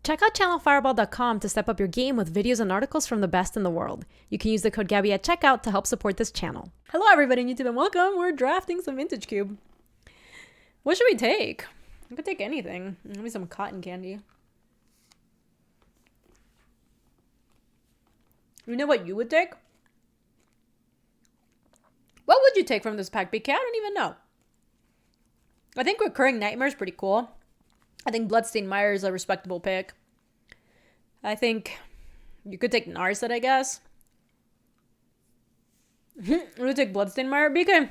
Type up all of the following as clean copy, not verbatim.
Check out channelfireball.com to step up your game with videos and articles from the best in the world. You can use the code Gaby at checkout to help support this channel. Hello everybody on YouTube and welcome. We're drafting some MTGO. What should we take? I could take anything. Maybe some cotton candy. You know what you would take? What would you take from this pack, BK? I don't even know. I think Recurring Nightmare is pretty cool. I think Bloodstained Mire is a respectable pick. I think you could take Narset, I guess. I'm gonna take Bloodstained Mire. BK,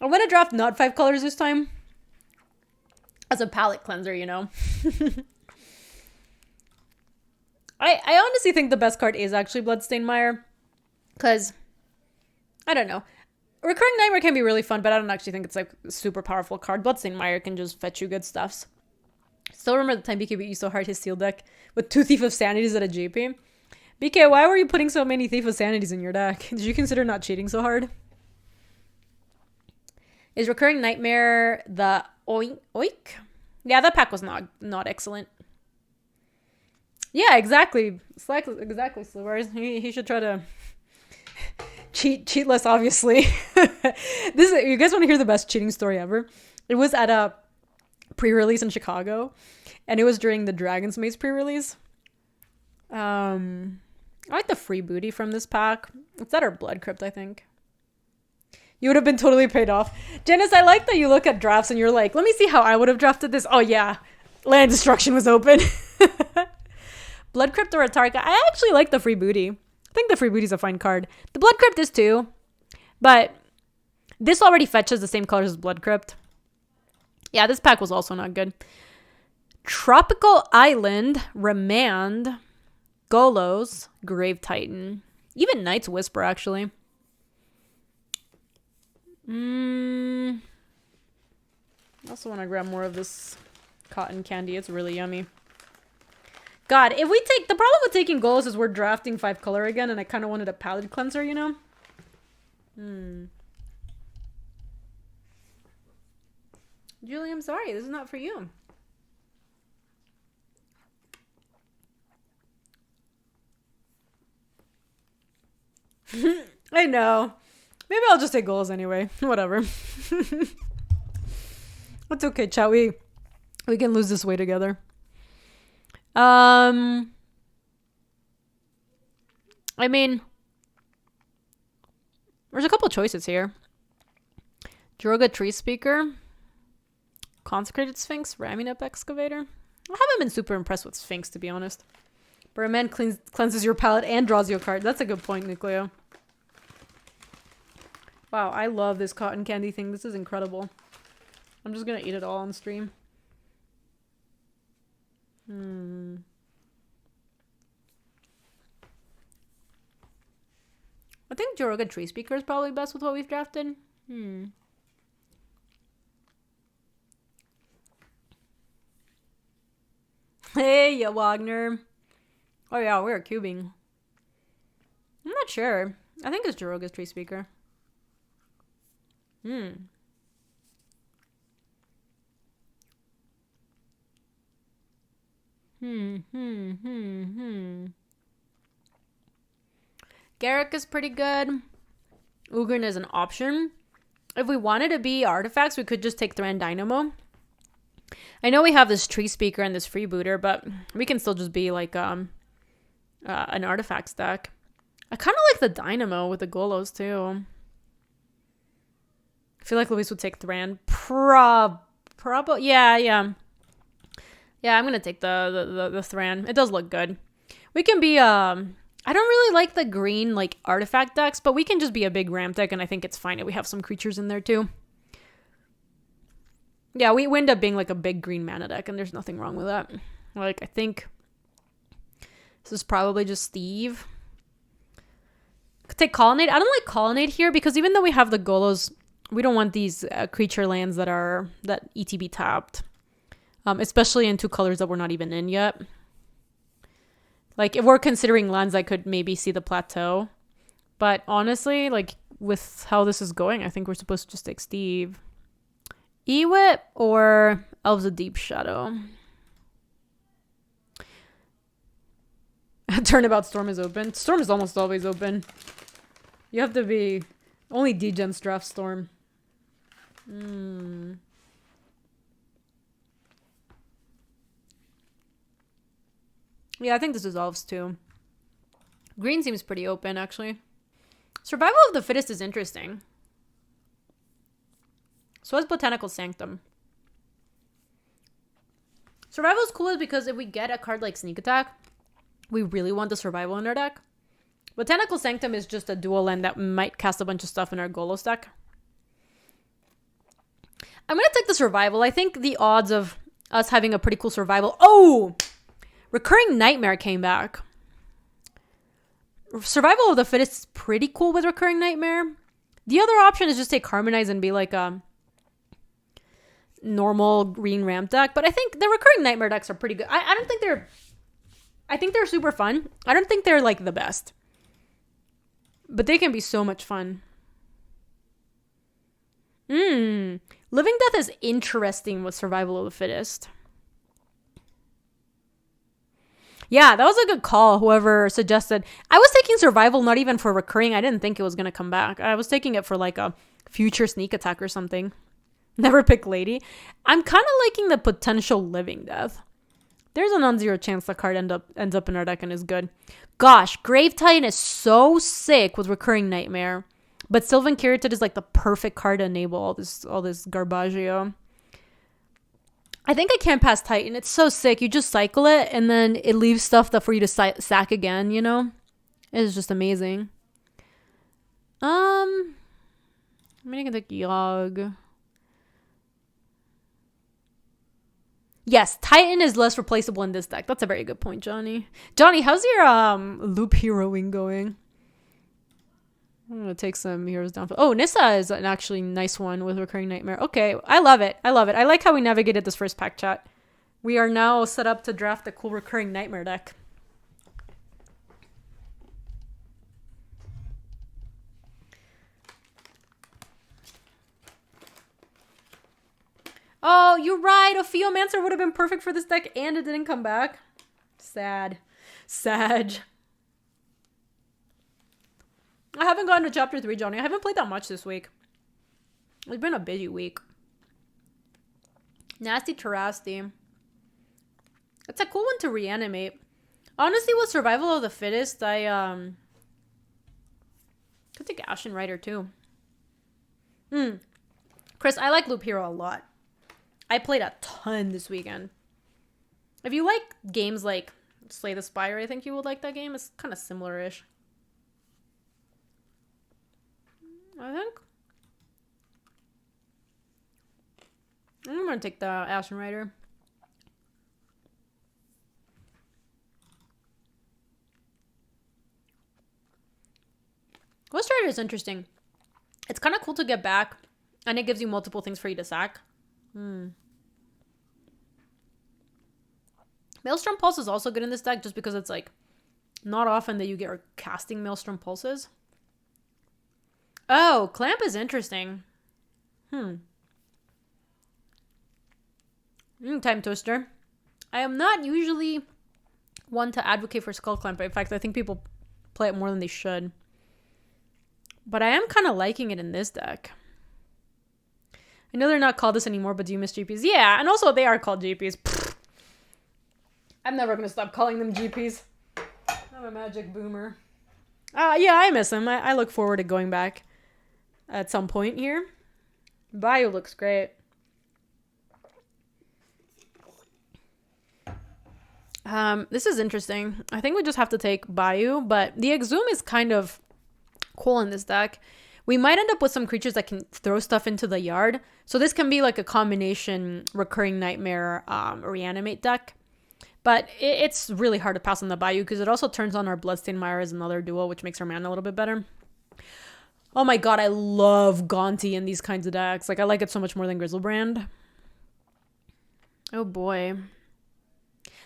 I'm gonna draft not 5 colors this time. As a palette cleanser, you know. I honestly think the best card is actually Bloodstained Mire. Because, I don't know. Recurring Nightmare can be really fun, but I don't actually think it's like a super powerful card. Bloodstained Mire can just fetch you good stuffs. Still remember the time BK beat you so hard his seal deck with 2 Thief of Sanities at a JP? BK, why were you putting so many Thief of Sanities in your deck? Did you consider not cheating so hard? Is Recurring Nightmare the oink? Yeah, that pack was not excellent. Yeah, exactly. Exactly, Slivers. He should try to cheat less, obviously. You guys want to hear the best cheating story ever? It was at a pre-release in Chicago, and it was during the Dragon's Maze pre-release. I like the free booty from this pack. It's at our Blood Crypt, I think. You would have been totally paid off. Janice, I like that you look at drafts and you're like, let me see how I would have drafted this. Oh yeah, Land Destruction was open. Blood Crypt or Atarka. I actually like the free booty. I think the free booty is a fine card. The Blood Crypt is too, but this already fetches the same colors as Blood Crypt. Yeah, this pack was also not good. Tropical Island, Remand, Golos, Grave Titan, even Knight's Whisper, actually. I also want to grab more of this cotton candy. It's really yummy. God, if we take... The problem with taking Golos is we're drafting 5 color again, and I kind of wanted a palette cleanser, you know? Julie, I'm sorry. This is not for you. I know. Maybe I'll just take goals anyway. Whatever. It's okay, chat. We can lose this way together. I mean, there's a couple choices here. Droga Tree Speaker, Consecrated Sphinx, Ramming Up Excavator. I haven't been super impressed with Sphinx, to be honest. But a man cleanses your palette and draws you a card. That's a good point, Nicleo. Wow, I love this cotton candy thing. This is incredible. I'm just gonna eat it all on stream. I think Joroga Tree Speaker is probably best with what we've drafted. Hey, ya Wagner. Oh yeah, we're cubing. I'm not sure. I think it's Joroga's Tree Speaker. Garrick is pretty good. Ugin is an option. If we wanted to be artifacts, we could just take Thran Dynamo. I know we have this Tree Speaker and this Freebooter, but we can still just be like an artifact stack. I kind of like the Dynamo with the Golos too. I feel like Luis would take Thran. Probably. Yeah. Yeah, I'm gonna take the Thran. It does look good. We can be I don't really like the green like artifact decks, but we can just be a big ramp deck, and I think it's fine if we have some creatures in there too. Yeah, we end up being like a big green mana deck, and there's nothing wrong with that. Like, I think this is probably just Steve. Could take Colonnade. I don't like Colonnade here because even though we have the Golos, we don't want these creature lands that ETB tapped. Especially in 2 colors that we're not even in yet. Like, if we're considering lands, I could maybe see the Plateau. But honestly, like, with how this is going, I think we're supposed to just take Steve. Ewit or Elves of Deep Shadow? Turnabout Storm is open. Storm is almost always open. You have to be... Only D-Gens draft Storm. Yeah, I think this dissolves too. Green seems pretty open, actually. Survival of the Fittest is interesting. So is Botanical Sanctum. Survival is cool because if we get a card like Sneak Attack, we really want the survival in our deck. Botanical Sanctum is just a dual land that might cast a bunch of stuff in our Golos deck. I'm going to take the survival. I think the odds of us having a pretty cool survival... Oh! Recurring Nightmare came back. Survival of the Fittest is pretty cool with Recurring Nightmare. The other option is just take Harmonize and be like a normal green ramp deck. But I think the Recurring Nightmare decks are pretty good. I don't think they're... I think they're super fun. I don't think they're like the best. But they can be so much fun. Living Death is interesting with Survival of the Fittest. Yeah, that was a good call, whoever suggested. I was taking Survival not even for recurring. I didn't think it was going to come back. I was taking it for like a future Sneak Attack or something. Never pick Lady. I'm kind of liking the potential Living Death. There's a non-zero chance the card ends up in our deck and is good. Gosh, Grave Titan is so sick with Recurring Nightmare. But Sylvan Caryatid is like the perfect card to enable all this garbaggio. I think I can't pass Titan. It's so sick. You just cycle it and then it leaves stuff for you to sack again, you know? It's just amazing. I'm gonna take Yogg. Yes, Titan is less replaceable in this deck. That's a very good point, Johnny. Johnny, how's your loop heroing going? I'm gonna take some heroes down. Oh, Nissa is an actually nice one with Recurring Nightmare. Okay, I love it. I love it. I like how we navigated this first pack chat. We are now set up to draft a cool Recurring Nightmare deck. Oh, you're right. Ophiomancer would have been perfect for this deck and it didn't come back. Sad. Sad. I haven't gotten to chapter 3, Johnny. I haven't played that much this week. It's been a busy week. Nasty Terrasti. It's a cool one to reanimate. Honestly, with Survival of the Fittest, I could take Ashen Rider too. Chris, I like Loop Hero a lot. I played a ton this weekend. If you like games like Slay the Spire, I think you would like that game. It's kind of similar-ish. I think. I'm going to take the Ashen Rider. Ghost Rider is interesting. It's kind of cool to get back, and it gives you multiple things for you to sack. Maelstrom Pulse is also good in this deck just because it's like not often that you get casting Maelstrom Pulses. Oh, Clamp is interesting. Time Twister. I am not usually one to advocate for Skull Clamp. In fact, I think people play it more than they should. But I am kind of liking it in this deck. I know they're not called this anymore, but do you miss GPs? Yeah, and also they are called GPs. Pfft. I'm never going to stop calling them GPs. I'm a magic boomer. Yeah, I miss them. I look forward to going back at some point here. Bayou looks great. This is interesting. I think we just have to take Bayou, but the Exhume is kind of cool in this deck. We might end up with some creatures that can throw stuff into the yard. So this can be like a combination Recurring Nightmare reanimate deck. But it's really hard to pass on the Bayou because it also turns on our Bloodstained Mire as another duel, which makes our mana a little bit better. Oh my god, I love Gonti in these kinds of decks. Like, I like it so much more than Grizzlebrand. Oh boy.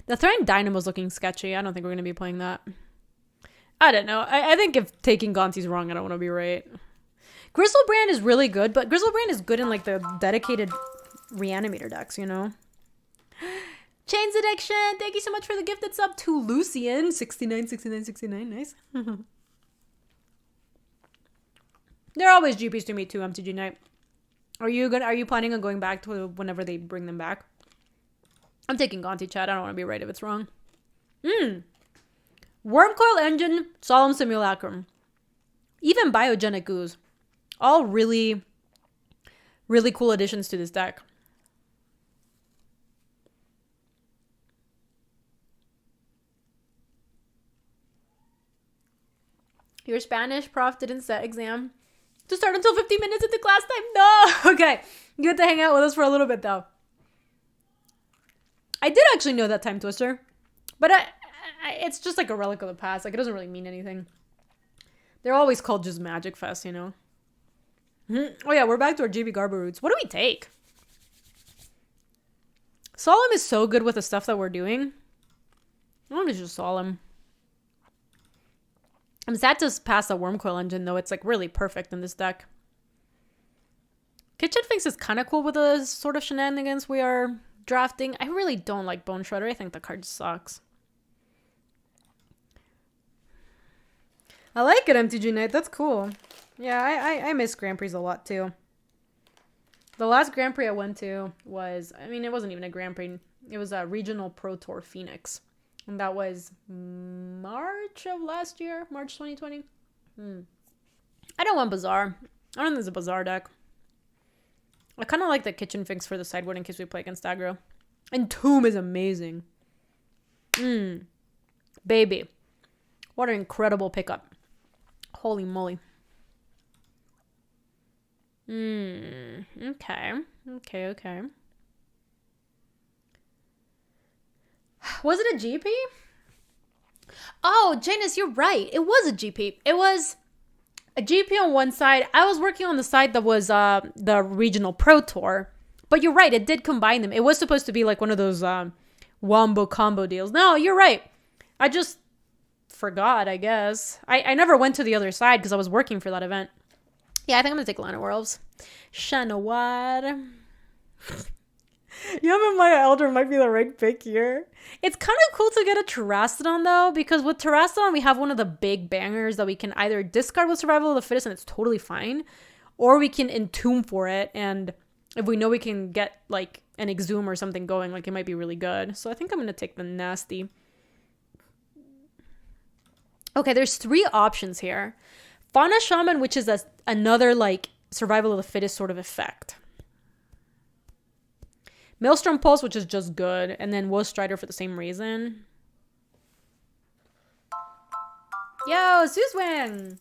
The Threatened Dynamo's looking sketchy. I don't think we're going to be playing that. I don't know. I think if taking Gonti's wrong, I don't want to be right. Grizzlebrand is really good, but Grizzlebrand is good in like the dedicated reanimator decks, you know? Chains Addiction, thank you so much for the gifted sub to Lucian. 69. Nice. There are always GPs to meet too, MTG Night. Are you planning on going back to whenever they bring them back? I'm taking Gonti, chat. I don't want to be right if it's wrong. Wormcoil Engine, Solemn Simulacrum. Even Biogenic Ooze. All really, really cool additions to this deck. Your Spanish prof didn't set exam to start until 15 minutes into class time. No! Okay. You get to hang out with us for a little bit, though. I did actually know that Time Twister. But it's just like a relic of the past. Like, it doesn't really mean anything. They're always called just Magic Fest, you know? Oh, yeah. We're back to our GB Garbo roots. What do we take? Solemn is so good with the stuff that we're doing. I want to just Solemn. I'm sad to pass the Wormcoil Engine, though. It's, like, really perfect in this deck. Kitchen Finks is kind of cool with the sort of shenanigans we are drafting. I really don't like Bone Shredder. I think the card sucks. I like it, MTG Night. That's cool. Yeah, I miss Grand Prix a lot, too. The last Grand Prix I went to was... I mean, it wasn't even a Grand Prix. It was a Regional Pro Tour Phoenix. And that was March of last year. March 2020. I don't want Bazaar. I don't think there's a Bazaar deck. I kind of like the Kitchen Finks for the sideboard in case we play against aggro. And Tomb is amazing. Baby. What an incredible pickup. Holy moly. Okay. Was it a GP? Oh, Janus, you're right. It was a GP. It was a GP on one side. I was working on the side that was the Regional Pro Tour. But you're right. It did combine them. It was supposed to be like one of those wombo combo deals. No, you're right. I just forgot, I guess. I never went to the other side because I was working for that event. Yeah, I think I'm going to take Lana Werewolves. Shanawad. Yaman Maya Elder might be the right pick here. It's kind of cool to get a Terastodon, though, because with Terastodon, we have one of the big bangers that we can either discard with Survival of the Fittest, and it's totally fine, or we can Entomb for it, and if we know we can get, like, an Exhume or something going, like, it might be really good. So I think I'm going to take the Nasty. Okay, there's 3 options here. Fauna Shaman, which is another, like, Survival of the Fittest sort of effect. Maelstrom Pulse, which is just good. And then Woe Strider for the same reason. Yo, Suswang!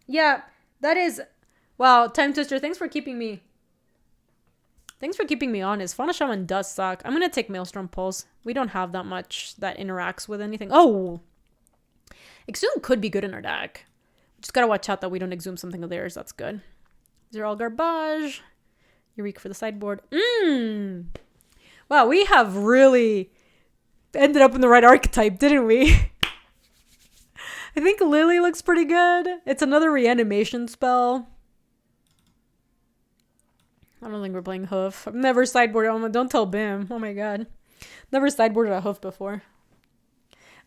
Yeah, that is... Wow, Time Twister, thanks for keeping me honest. Fauna Shaman does suck. I'm going to take Maelstrom Pulse. We don't have that much that interacts with anything. Oh! Exhume could be good in our deck. Just gotta watch out that we don't Exhume something of theirs. That's good. These are all garbage. Eureka for the sideboard. Wow, we have really ended up in the right archetype, didn't we? I think Lily looks pretty good. It's another reanimation spell. I don't think we're playing Hoof. I've never sideboarded. Don't tell Bim. Oh my god. Never sideboarded a Hoof before.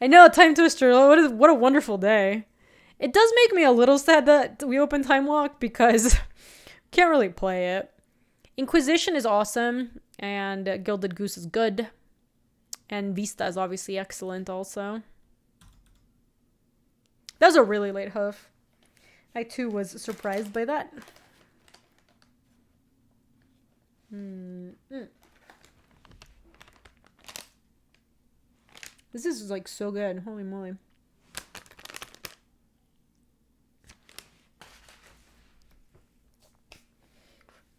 I know, Time Twister. What a wonderful day. It does make me a little sad that we opened Time Walk because can't really play it. Inquisition is awesome, and Gilded Goose is good, and Vista is obviously excellent also. That was a really late Hoof. I too was surprised by that. This is like so good. Holy moly.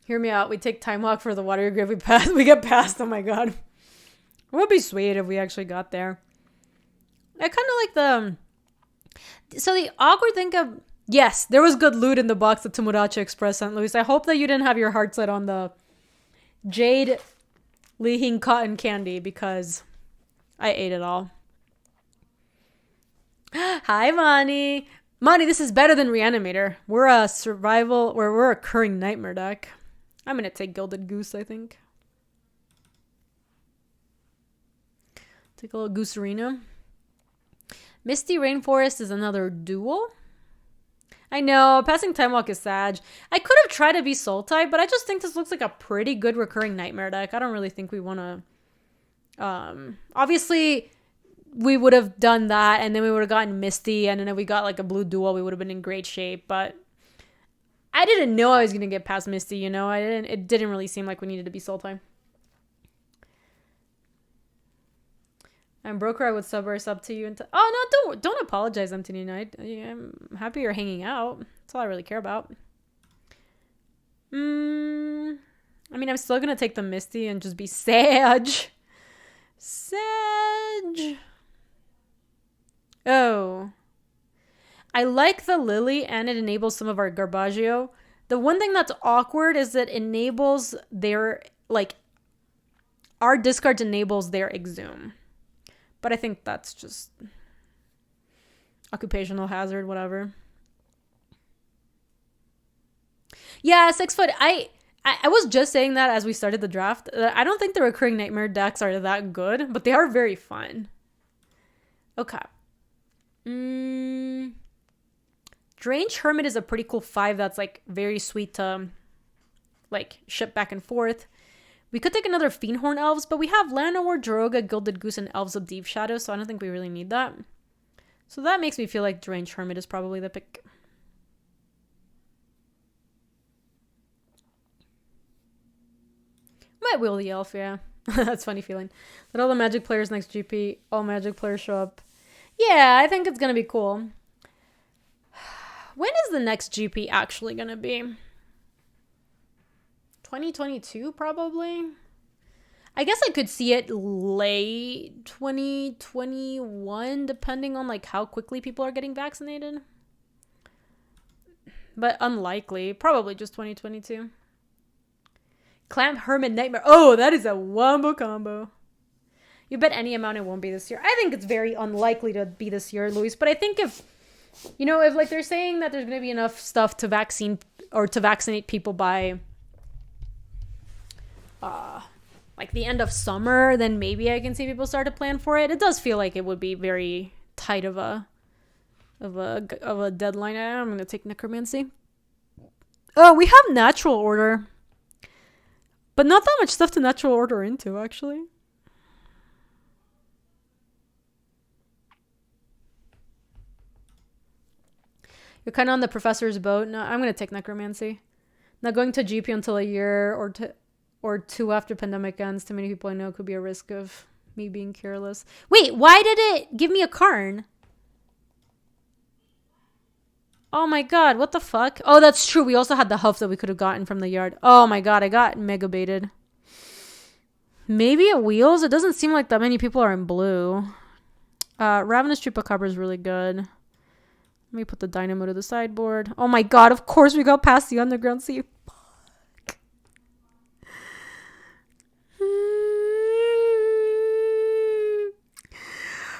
Hear me out. We take Time Walk for the Water Grave. We get past. Oh my god. It would be sweet if we actually got there. I kind of like the... So the awkward thing of... Yes, there was good loot in the box that Tomodachi Express sent, Luis. I hope that you didn't have your heart set on the Jade Lihing Cotton Candy because I ate it all. Hi, Mani. Mani, this is better than Reanimator. We're a survival... We're a recurring nightmare deck. I'm going to take Gilded Goose, I think. Take a little Goose Arena. Misty Rainforest is another duel. I know, passing Time Walk is sad. I could have tried to be Soul type, but I just think this looks like a pretty good recurring Nightmare deck. I don't really think we want to... obviously, we would have done that, and then we would have gotten Misty, and then if we got like a blue duel, we would have been in great shape, but I didn't know I was going to get past Misty, you know? It didn't really seem like we needed to be Soul type. I'm broker. I would sub to you. Oh no! Don't apologize, MTG Knight. I'm happy you're hanging out. That's all I really care about. I mean, I'm still gonna take the Misty and just be Sage. Oh, I like the Lily, and it enables some of our Garbaggio. The one thing that's awkward is that enables their our discards enables their Exhume. But I think that's just occupational hazard, whatever. Yeah, 6 foot. I was just saying that as we started the draft. I don't think the recurring Nightmare decks are that good, but they are very fun. Okay. Strange Hermit is a pretty cool 5 that's like very sweet to like ship back and forth. We could take another Fiendhorn Elves, but we have Llanowar, Droga, Gilded Goose, and Elves of Deep Shadow, so I don't think we really need that. So that makes me feel like Deranged Hermit is probably the pick. Might wheel the elf, yeah. That's a funny feeling. Let all the Magic players next GP, all Magic players show up. Yeah, I think it's going to be cool. When is the next GP actually going to be? 2022 probably. I guess I could see it late 2021 depending on like how quickly people are getting vaccinated. But unlikely. Probably just 2022. Clamp Hermit Nightmare. Oh, that is a wombo combo. You bet any amount it won't be this year. I think it's very unlikely to be this year, Luis. But I think if like they're saying that there's going to be enough stuff to vaccinate people by like the end of summer, then maybe I can see people start to plan for it. It does feel like it would be very tight of a deadline. I'm gonna take Necromancy. Oh, we have Natural Order, but not that much stuff to Natural Order into actually. You're kind of on the professor's boat. No, I'm gonna take Necromancy. Not going to GP until a year or two after pandemic ends. Too many people I know could be a risk of me being careless. Wait, why did it give me a Karn? Oh my god, what the fuck? Oh, that's true. We also had the Huff that we could have gotten from the yard. Oh my god, I got mega baited. Maybe it wheels? It doesn't seem like that many people are in blue. Ravenous Chupacabra is really good. Let me put the Dynamo to the sideboard. Oh my god, of course we got past the Underground Sea.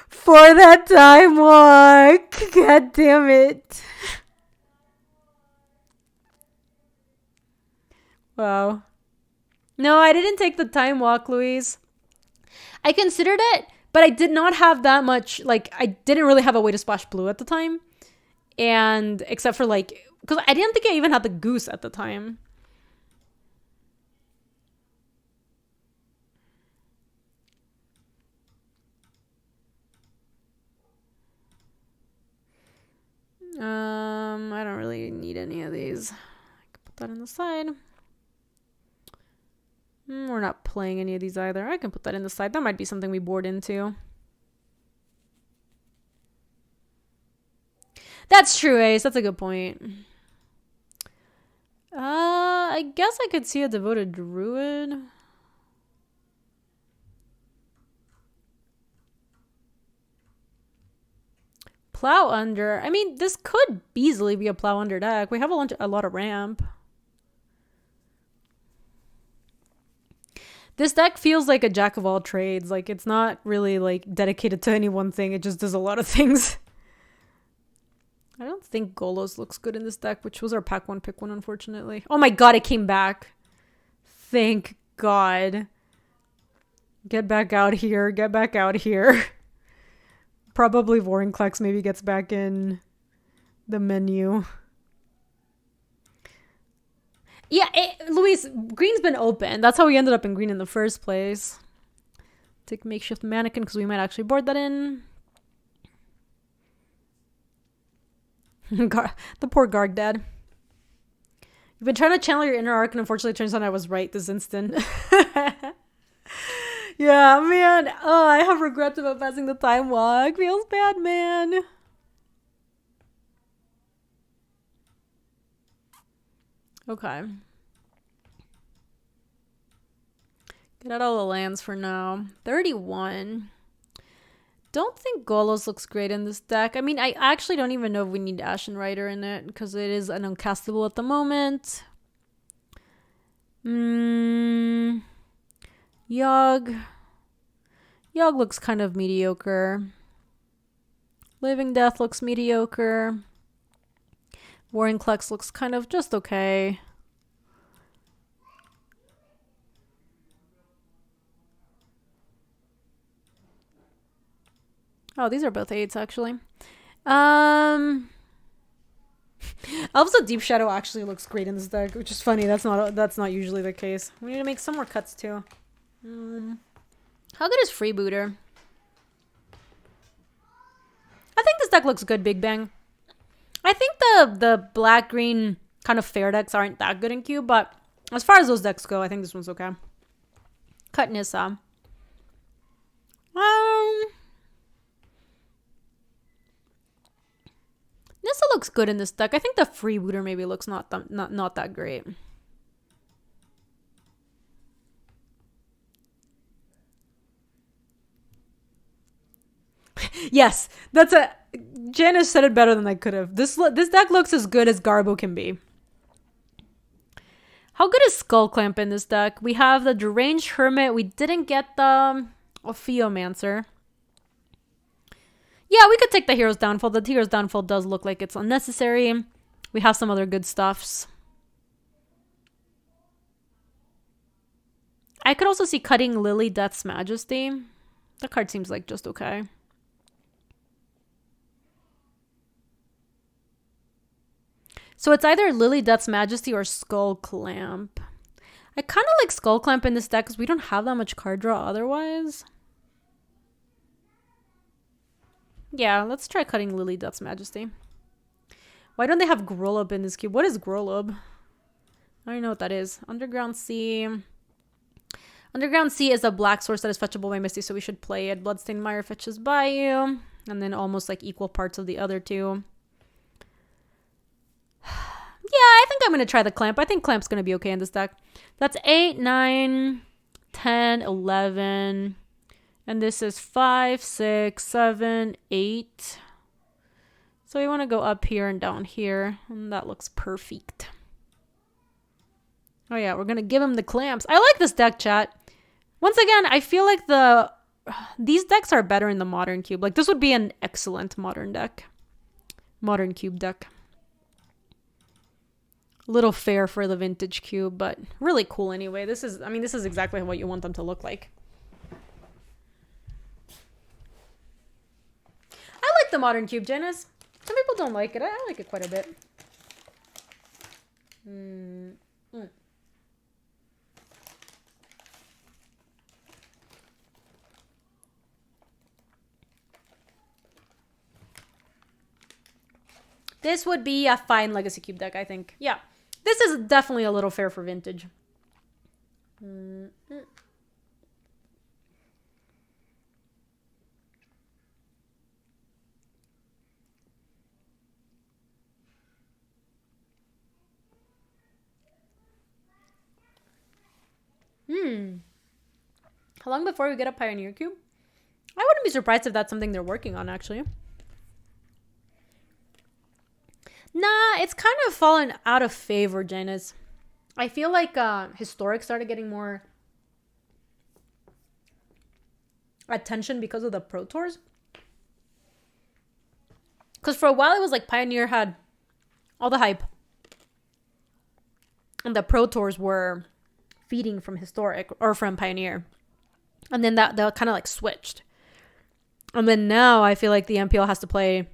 For that time walk. God damn it. Wow. No, I didn't take the time walk, Louise. I considered it, but I did not have that much, like, I didn't really have a way to splash blue at the time. And, except for, like, because I didn't think I even had the Goose at the time. I don't really need any of these. I can put that on the side. We're not playing any of these either. I can put that in the side. That might be something we board into. That's true, Ace. That's a good point. I guess I could see a Devoted Druid. Plow Under. I mean, this could easily be a Plow Under deck. We have a lot of ramp. This deck feels like a jack of all trades. Like, it's not really, like, dedicated to any one thing. It just does a lot of things. I don't think Golos looks good in this deck, which was our pack one, pick one, unfortunately. Oh my god, it came back. Thank god. Get back out here. Get back out here. Probably Vorinclex maybe gets back in the menu. Yeah, Luis, green's been open. That's how we ended up in green in the first place. Take makeshift mannequin because we might actually board that in. The poor Garg dad. You've been trying to channel your inner arc, and unfortunately, it turns out I was right this instant. Yeah, man. Oh, I have regrets about passing the time walk. Feels bad, man. Okay. Get out all the lands for now. 31. Don't think Golos looks great in this deck. I mean, I actually don't even know if we need Ashen Rider in it because it is an uncastable at the moment. Yogg. Yogg looks kind of mediocre. Living Death looks mediocre. Vorinclex looks kind of just okay. Oh, these are both 8s, actually. Also, Deep Shadow actually looks great in this deck, which is funny. That's not usually the case. We need to make some more cuts, too. How good is Freebooter? I think this deck looks good, Big Bang. I think the black-green kind of fair decks aren't that good in Cube, but as far as those decks go, I think this one's okay. Cut Nissa. Nissa looks good in this deck. I think the Freebooter maybe looks not that great. Yes, that's a... Janice said it better than I could have. This deck looks as good as Garbo can be. How good is Skull Clamp in this deck? We have the Deranged Hermit. We didn't get the Ophiomancer. Yeah, we could take the Hero's Downfall. The Hero's Downfall does look like it's unnecessary. We have some other good stuffs. I could also see cutting Lily Death's Majesty. The card seems like just okay. So it's either Lily Death's Majesty or Skull Clamp. I kind of like Skull Clamp in this deck because we don't have that much card draw otherwise. Yeah, let's try cutting Lily Death's Majesty. Why don't they have Grolub in this cube? What is Grolub? I don't know what that is. Underground Sea. Underground Sea is a black source that is fetchable by Misty, so we should play it. Bloodstained Mire fetches Bayou. And then almost like equal parts of the other two. Yeah, I think I'm going to try the Clamp. I think Clamp's going to be okay in this deck. That's 8, 9, 10, 11. And this is 5, 6, 7, 8. So we want to go up here and down here. And that looks perfect. Oh yeah, we're going to give him the Clamps. I like this deck, chat. Once again, I feel like these decks are better in the Modern Cube. Like, this would be an excellent Modern deck. Modern Cube deck. Little fair for the Vintage Cube, but really cool anyway. This is exactly what you want them to look like. I like the Modern Cube, Janice. Some people don't like it. I like it quite a bit. This would be a fine Legacy Cube deck, I think. Yeah. This is definitely a little fair for Vintage. How long before we get a Pioneer Cube? I wouldn't be surprised if that's something they're working on, actually. Nah, it's kind of fallen out of favor, Janice. I feel like Historic started getting more attention because of the Pro Tours. Because for a while it was like Pioneer had all the hype. And the Pro Tours were feeding from Historic or from Pioneer. And then that kind of like switched. And then now I feel like the MPL has to play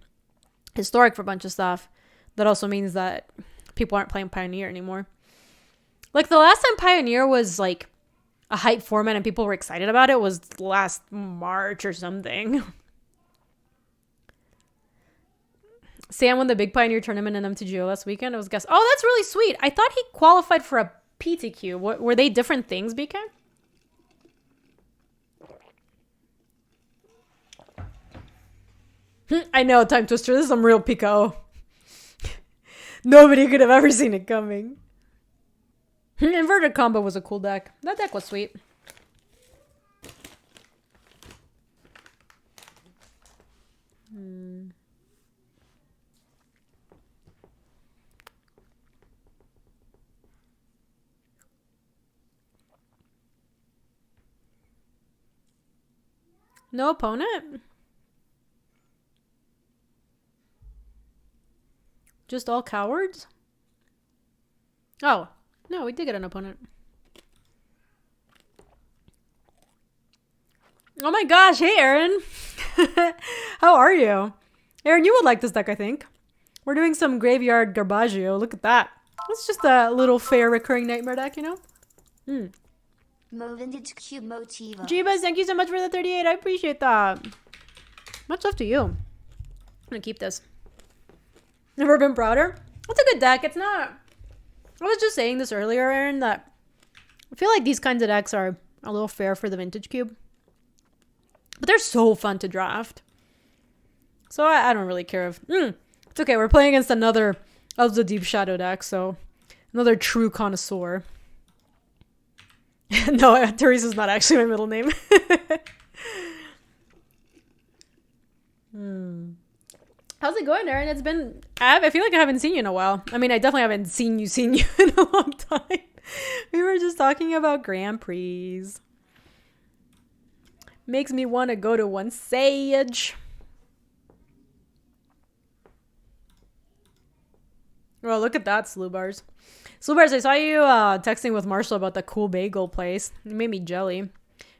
historic for a bunch of stuff. That also means that people aren't playing Pioneer anymore. Like the last time Pioneer was like a hype format and people were excited about it was last March or something. Sam won the big Pioneer tournament in MTGO last weekend. It was guess. Oh, that's really sweet. I thought he qualified for a PTQ. Were they different things, BK? I know, Time Twister. This is some real Pico. Nobody could have ever seen it coming. Inverted Combo was a cool deck. That deck was sweet. No opponent? Just all cowards? Oh, no, we did get an opponent. Oh my gosh, hey Aaron. How are you? Aaron, you would like this deck, I think. We're doing some Graveyard Garbaggio. Look at that. It's just a little fair recurring nightmare deck, you know? Mo Vintage Cube Motiva. Jeebus, thank you so much for the 38. I appreciate that. Much love to you. I'm gonna keep this. Never been prouder. It's a good deck. It's not... I was just saying this earlier, Aaron, that I feel like these kinds of decks are a little fair for the Vintage Cube. But they're so fun to draft. So I don't really care if... it's okay. We're playing against another of the Deep Shadow deck, so another true connoisseur. No, Teresa's not actually my middle name. How's it going, Aaron? It's been... I feel like I haven't seen you in a while. I mean, I definitely haven't seen you in a long time. We were just talking about Grand Prix. Makes me want to go to one Sage. Oh, look at that, Slubars. Slubars, I saw you texting with Marshall about the cool bagel place. It made me jelly.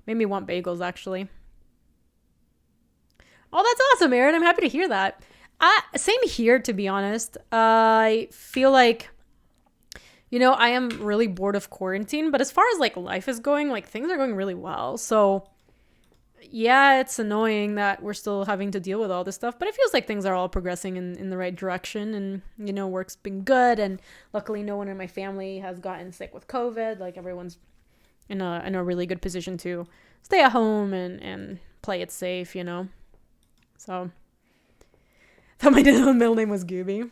Made me want bagels, actually. Oh, that's awesome, Aaron. I'm happy to hear that. Same here, to be honest. I feel like, you know, I am really bored of quarantine. But as far as, like, life is going, like, things are going really well. So, yeah, it's annoying that we're still having to deal with all this stuff. But it feels like things are all progressing in the right direction. And, you know, work's been good. And luckily no one in my family has gotten sick with COVID. Like, everyone's in a really good position to stay at home and play it safe, you know. So, thought my middle name was Gaby.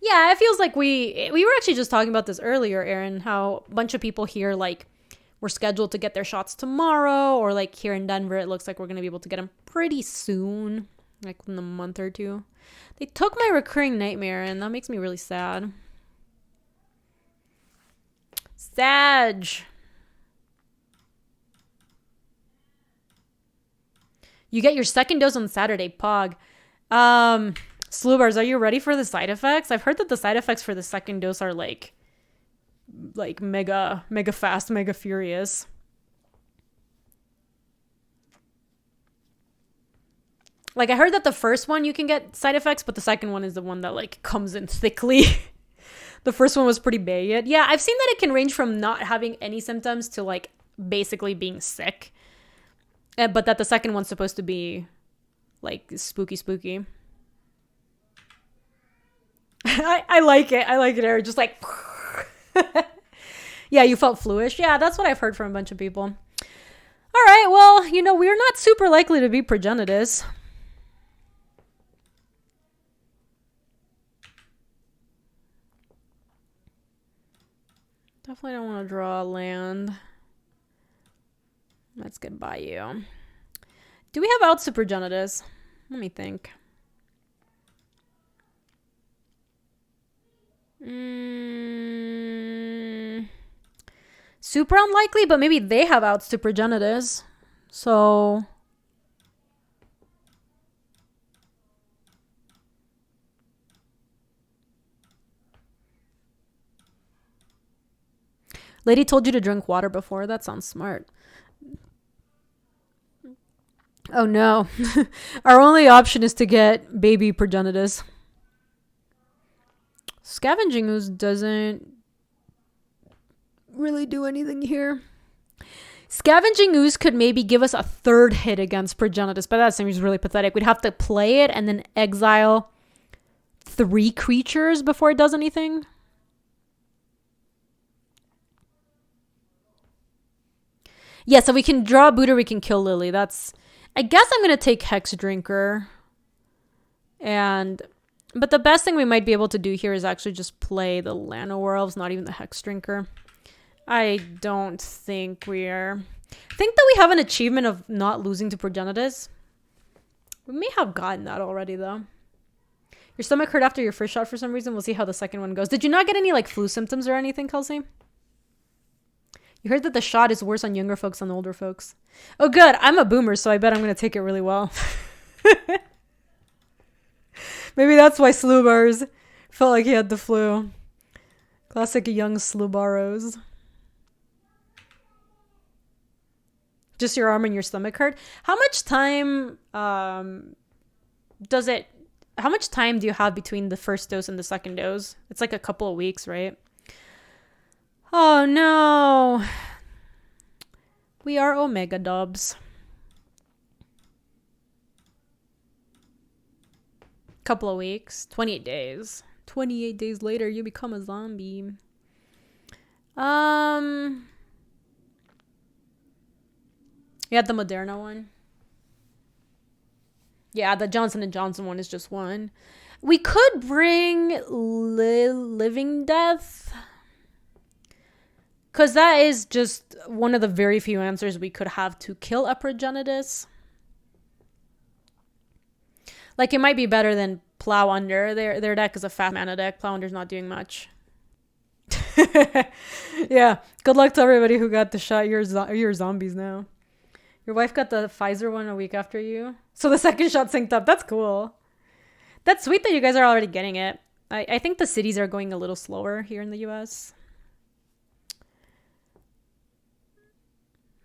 Yeah, it feels like we were actually just talking about this earlier, Aaron, how a bunch of people here, like, were scheduled to get their shots tomorrow, or, like, here in Denver, it looks like we're going to be able to get them pretty soon, like, in a month or two. They took my recurring nightmare, and that makes me really sad. Sag. You get your second dose on Saturday, Pog. Slubars, are you ready for the side effects? I've heard that the side effects for the second dose are like mega fast, mega furious. Like, I heard that the first one you can get side effects, but the second one is the one that, like, comes in thickly. The first one was pretty bad. Yeah, I've seen that it can range from not having any symptoms to, like, basically being sick. But that the second one's supposed to be, like, spooky. I like it. I like it, Eric. Just like... Yeah, you felt fluish. Yeah, that's what I've heard from a bunch of people. All right, well, you know, we're not super likely to be progenitus. Definitely don't want to draw land. Let's get by you. Do we have out supergenitus? Let me think. Super unlikely, but maybe they have out supergenitus. So... Lady told you to drink water before? That sounds smart. Oh no. Our only option is to get baby progenitus. Scavenging Ooze doesn't really do anything here. Scavenging Ooze could maybe give us a third hit against progenitus, but that seems really pathetic. We'd have to play it and then exile 3 creatures before it does anything. Yeah, so we can draw a boot or we can kill Lily. I guess I'm going to take Hex Drinker. But the best thing we might be able to do here is actually just play the Llanowar, not even the Hex Drinker. I don't think we're... I think that we have an achievement of not losing to progenitus. We may have gotten that already, though. Your stomach hurt after your first shot for some reason. We'll see how the second one goes. Did you not get any, like, flu symptoms or anything, Kelsey? You heard that the shot is worse on younger folks than older folks. Oh, good. I'm a boomer, so I bet I'm going to take it really well. Maybe that's why Slubars felt like he had the flu. Classic young Slubaros. Just your arm and your stomach hurt. How much time how much time do you have between the first dose and the second dose? It's like a couple of weeks, right? Oh no. We are Omega Dubs. Couple of weeks. 28 days. 28 days later, you become a zombie. You had the Moderna one. Yeah, the Johnson & Johnson one is just one. We could bring Living Death. Because that is just one of the very few answers we could have to kill a progenitus. Like, it might be better than Plow Under. Their deck is a fast mana deck. Plow Under's not doing much. Yeah. Good luck to everybody who got the shot. You're zombies now. Your wife got the Pfizer one a week after you. So the second shot synced up. That's cool. That's sweet that you guys are already getting it. I think the cities are going a little slower here in the US.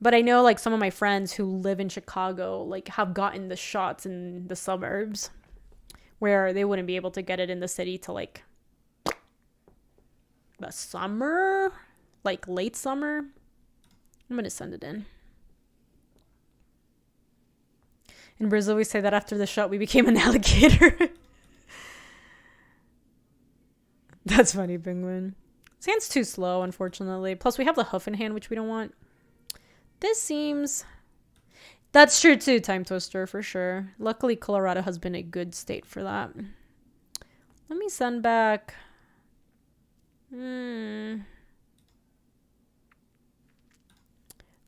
But I know, like, some of my friends who live in Chicago, like, have gotten the shots in the suburbs where they wouldn't be able to get it in the city till, like, the summer? Like, late summer? I'm going to send it in. In Brazil, we say that after the shot, we became an alligator. That's funny, Penguin. This hand's too slow, unfortunately. Plus, we have the hoof in hand, which we don't want. This seems... That's true, too, Time Twister, for sure. Luckily, Colorado has been a good state for that. Let me send back...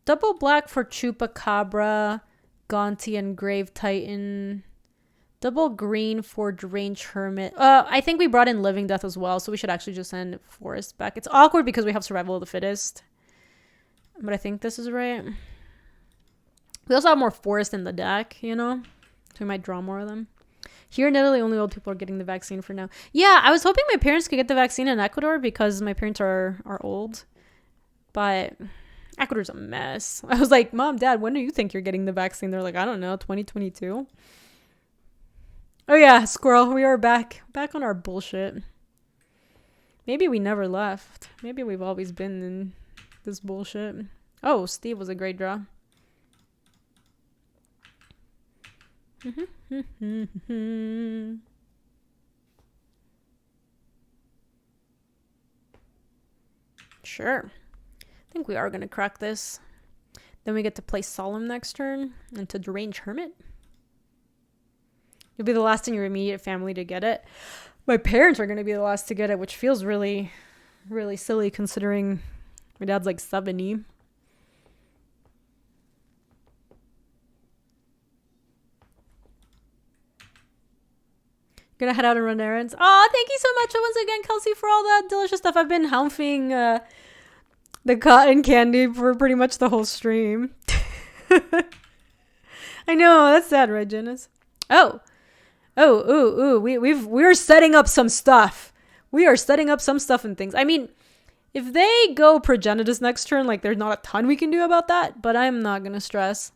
Double black for Chupacabra, Gonti, and Grave Titan. Double green for Deranged Hermit. I think we brought in Living Death as well, so we should actually just send Forest back. It's awkward because we have Survival of the Fittest. But I think this is right. We also have more Forest in the deck, you know? So we might draw more of them. Here in Italy, only old people are getting the vaccine for now. Yeah, I was hoping my parents could get the vaccine in Ecuador because my parents are old. But Ecuador's a mess. I was like, Mom, Dad, when do you think you're getting the vaccine? They're like, I don't know, 2022? Oh yeah, Squirrel, we are back on our bullshit. Maybe we never left. Maybe we've always been in this bullshit. Oh, Steve was a great draw. Sure. I think we are going to crack this. Then we get to play Solemn next turn and to Deranged Hermit. You'll be the last in your immediate family to get it. My parents are going to be the last to get it, which feels really, really silly considering my dad's like 70. Gonna head out and run errands. Oh, thank you so much once again, Kelsey, for all that delicious stuff. I've been humping the cotton candy for pretty much the whole stream. I know, that's sad, right, Janice? We're setting up some stuff. We are setting up some stuff and things. I mean, if they go Progenitus next turn, like, there's not a ton we can do about that, but I'm not gonna stress.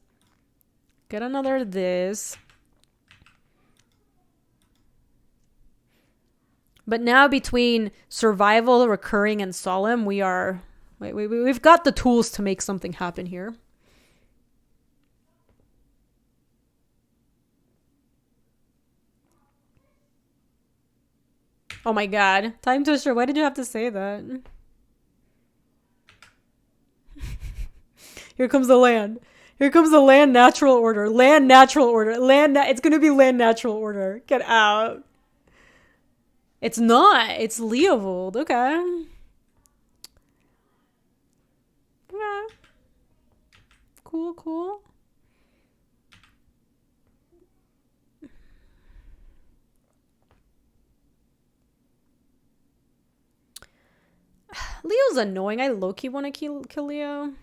Get another this. But now between survival, recurring, and solemn, we've got the tools to make something happen here. Oh my god. Time Twister, why did you have to say that? Here comes the land. Here comes the land natural order. Land natural order. It's going to be land natural order. Get out. It's not. It's Leovold. Okay. Yeah. Cool, cool. Leo's annoying. I low-key want to kill Leo.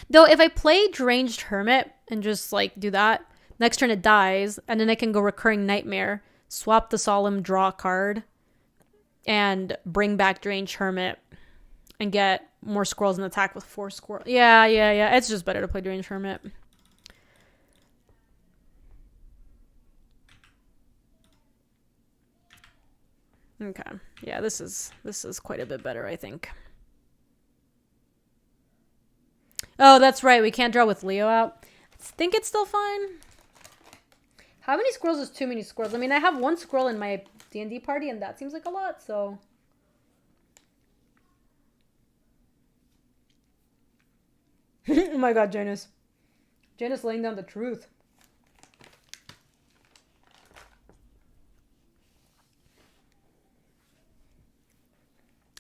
Though, if I play Deranged Hermit and just, like, do that, next turn it dies, and then I can go Recurring Nightmare, swap the Solemn, draw a card, and bring back Deranged Hermit, and get more squirrels and attack with 4 squirrels. Yeah. It's just better to play Deranged Hermit. Okay. Yeah, this is quite a bit better, I think. Oh, that's right. We can't draw with Leo out. I think it's still fine. How many squirrels is too many squirrels? I mean, I have 1 squirrel in my D&D party, and that seems like a lot, so... Oh my god, Janus. Janus laying down the truth.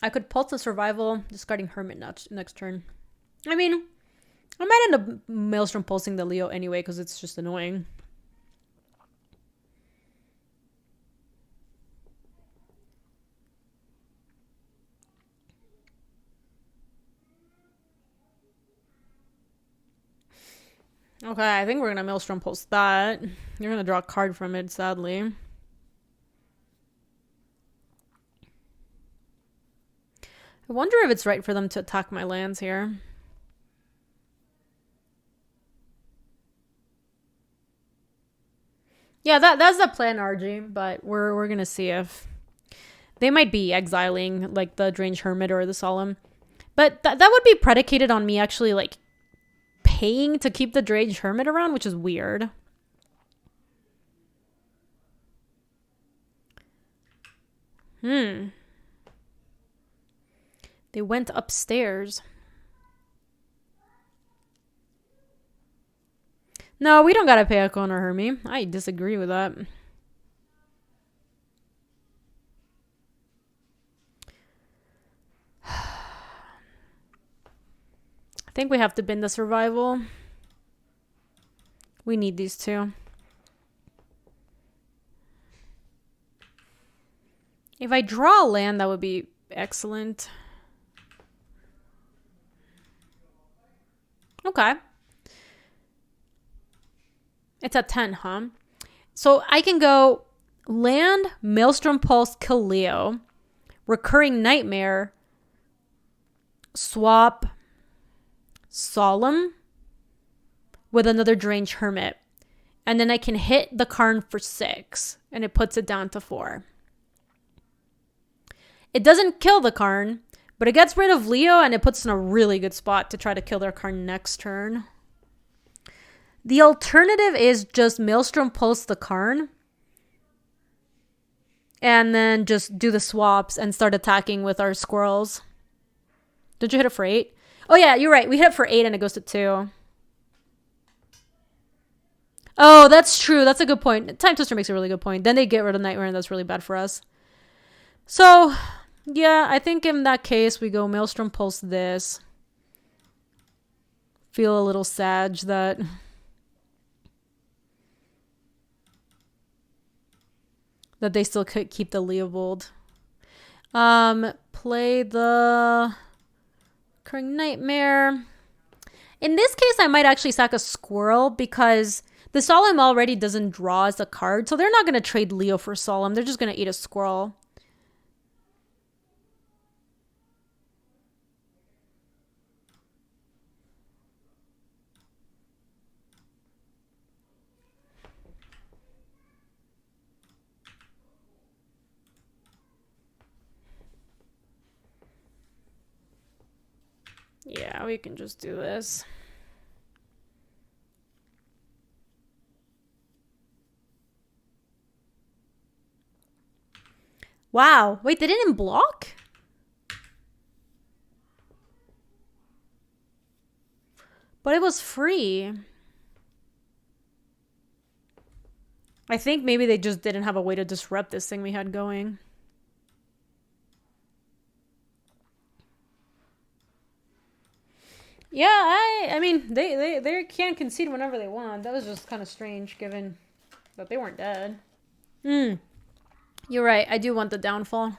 I could pulse the survival, discarding Hermit next turn. I mean... I might end up Maelstrom pulsing the Leo anyway because it's just annoying. Okay, I think we're going to Maelstrom pulse that. You're going to draw a card from it, sadly. I wonder if it's right for them to attack my lands here. Yeah, that's the plan, RG, but we're gonna see if they might be exiling like the Deranged Hermit or the Solemn. But that would be predicated on me actually like paying to keep the Deranged Hermit around, which is weird. They went upstairs. No, we don't gotta pay Echo on our Hermie. I disagree with that. I think we have to bin the survival. We need these two. If I draw a land, that would be excellent. Okay. It's at 10, huh? So I can go land, Maelstrom Pulse, kill Leo, Recurring Nightmare, swap Solemn with another Deranged Hermit. And then I can hit the Karn for 6, and it puts it down to 4. It doesn't kill the Karn, but it gets rid of Leo, and it puts in a really good spot to try to kill their Karn next turn. The alternative is just Maelstrom Pulse the Karn, and then just do the swaps and start attacking with our squirrels. Did you hit it for 8? Oh yeah, you're right. We hit it for 8 and it goes to 2. Oh, that's true. That's a good point. Time Twister makes a really good point. Then they get rid of Nightmare, and that's really bad for us. So, yeah, I think in that case, we go Maelstrom Pulse this. Feel a little sad that... that they still could keep the Leovold. Play the Recurring Nightmare. In this case, I might actually sack a squirrel because the Solemn already doesn't draw as a card, so they're not going to trade Leo for Solemn. They're just going to eat a squirrel. Yeah, we can just do this. Wow. Wait, they didn't block? But it was free. I think maybe they just didn't have a way to disrupt this thing we had going. Yeah, I mean, they can concede whenever they want. That was just kind of strange, given that they weren't dead. You're right. I do want the downfall.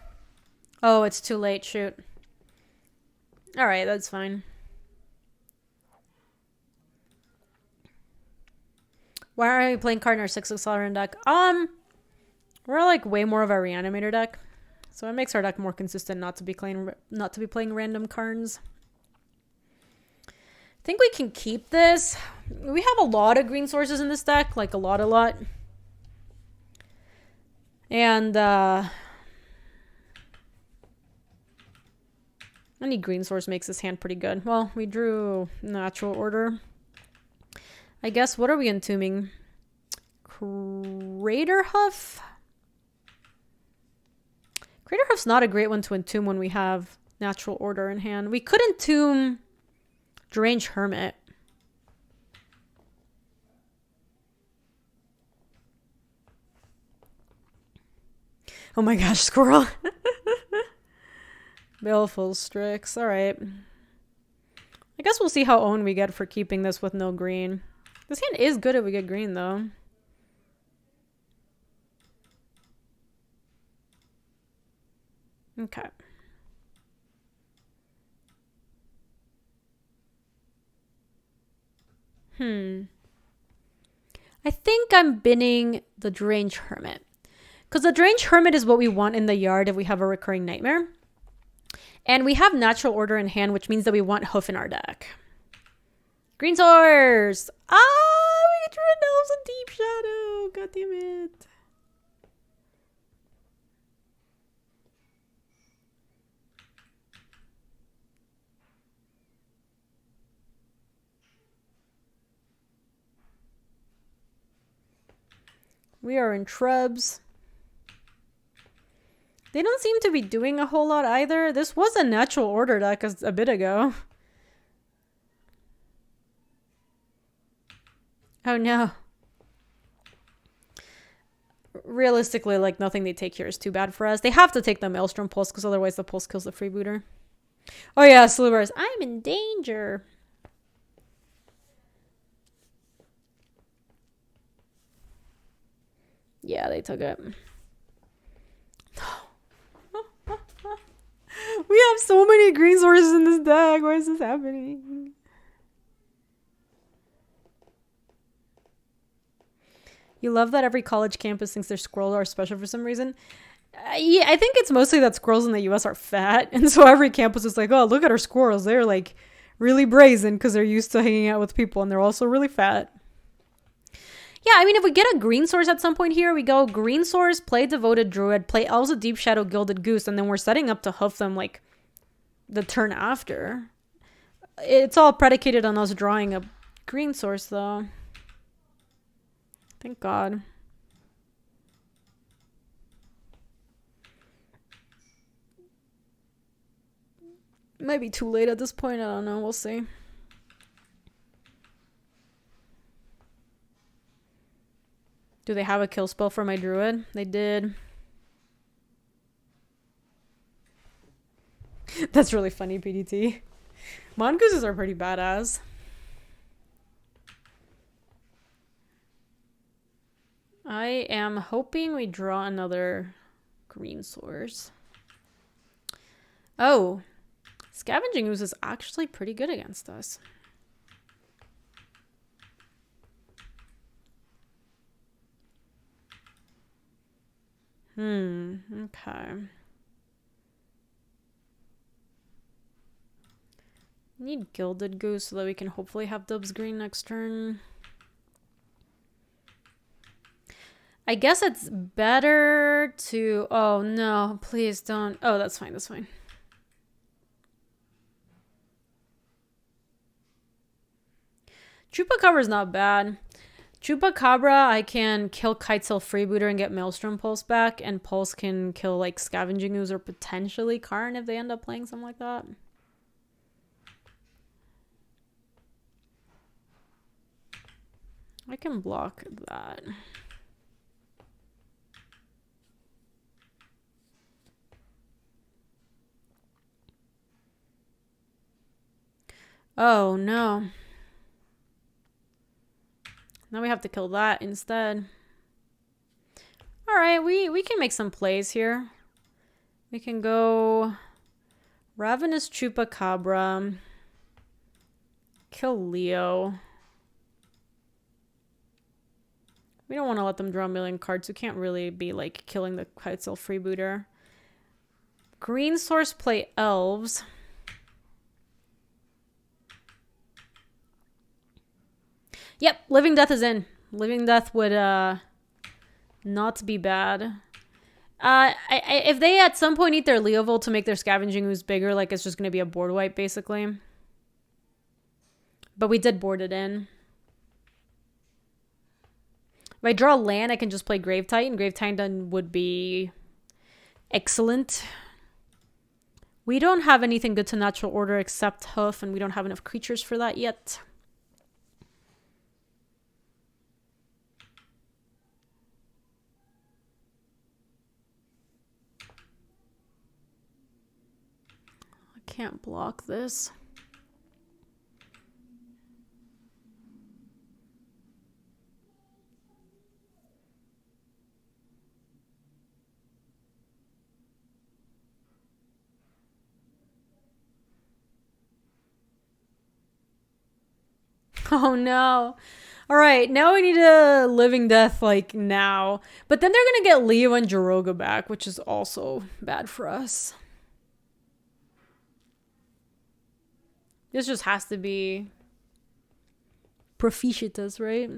Oh, it's too late. Shoot. All right, that's fine. Why are we playing card in our 6 accelerator deck? We're like way more of a reanimator deck, so it makes our deck more consistent not to be playing random cards. I think we can keep this. We have a lot of green sources in this deck, like a lot. And any green source makes this hand pretty good. Well, we drew natural order. I guess, what are we entombing? Craterhoof? Craterhoof's not a great one to entomb when we have natural order in hand. We could entomb Deranged Hermit. Oh my gosh, squirrel. Baleful Strix. Alright. I guess we'll see how owned we get for keeping this with no green. This hand is good if we get green, though. Okay. I think I'm binning the Deranged Hermit. Because the Deranged Hermit is what we want in the yard if we have a recurring nightmare. And we have natural order in hand, which means that we want hoof in our deck. Green source! We drew ourselves a Deep Shadow. God damn it. We are in shrubs. They don't seem to be doing a whole lot either. This was a natural order deck a bit ago. Oh no. Realistically, like, nothing they take here is too bad for us. They have to take the Maelstrom Pulse because otherwise the Pulse kills the freebooter. Oh yeah, Slivers. I'm in danger. Yeah, they took it. We have so many green sources in this deck. Why is this happening? You love that every college campus thinks their squirrels are special for some reason. Yeah, I think it's mostly that squirrels in the US are fat. And so every campus is like, oh, look at our squirrels. They're like really brazen because they're used to hanging out with people and they're also really fat. Yeah, I mean, if we get a green source at some point here, we go green source, play Devoted Druid, play Elves of Deep Shadow, Gilded Goose, and then we're setting up to hoof them like the turn after. It's all predicated on us drawing a green source, though. Thank God. It might be too late at this point. I don't know. We'll see. Do they have a kill spell for my druid? They did. That's really funny, PDT. Mongooses are pretty badass. I am hoping we draw another green source. Oh, Scavenging Ooze is actually pretty good against us. Okay. Need Gilded Goose so that we can hopefully have Dubs green next turn. I guess it's better to... Oh, no. Please don't... Oh, that's fine. That's fine. Chupacabra's not bad. Chupacabra, I can kill Kitesail Freebooter and get Maelstrom Pulse back, and Pulse can kill like Scavenging Ooze or potentially Karn if they end up playing something like that. I can block that. Oh no. Now we have to kill that instead. Alright, we can make some plays here. We can go Ravenous Chupacabra. Kill Leo. We don't want to let them draw a million cards. We can't really be like killing the Kitesail Freebooter. Green Source play Elves. Yep, Living Death is in. Living Death would not be bad. If they at some point eat their Leovold to make their Scavenging Ooze bigger, like it's just going to be a board wipe basically. But we did board it in. If I draw land, I can just play Grave Titan. Grave Titan would be excellent. We don't have anything good to natural order except Hoof, and we don't have enough creatures for that yet. I can't block this. Oh no. Alright, now we need a Living Death like now. But then they're gonna get Leo and Jiroga back, which is also bad for us. This just has to be Propitiatus, right?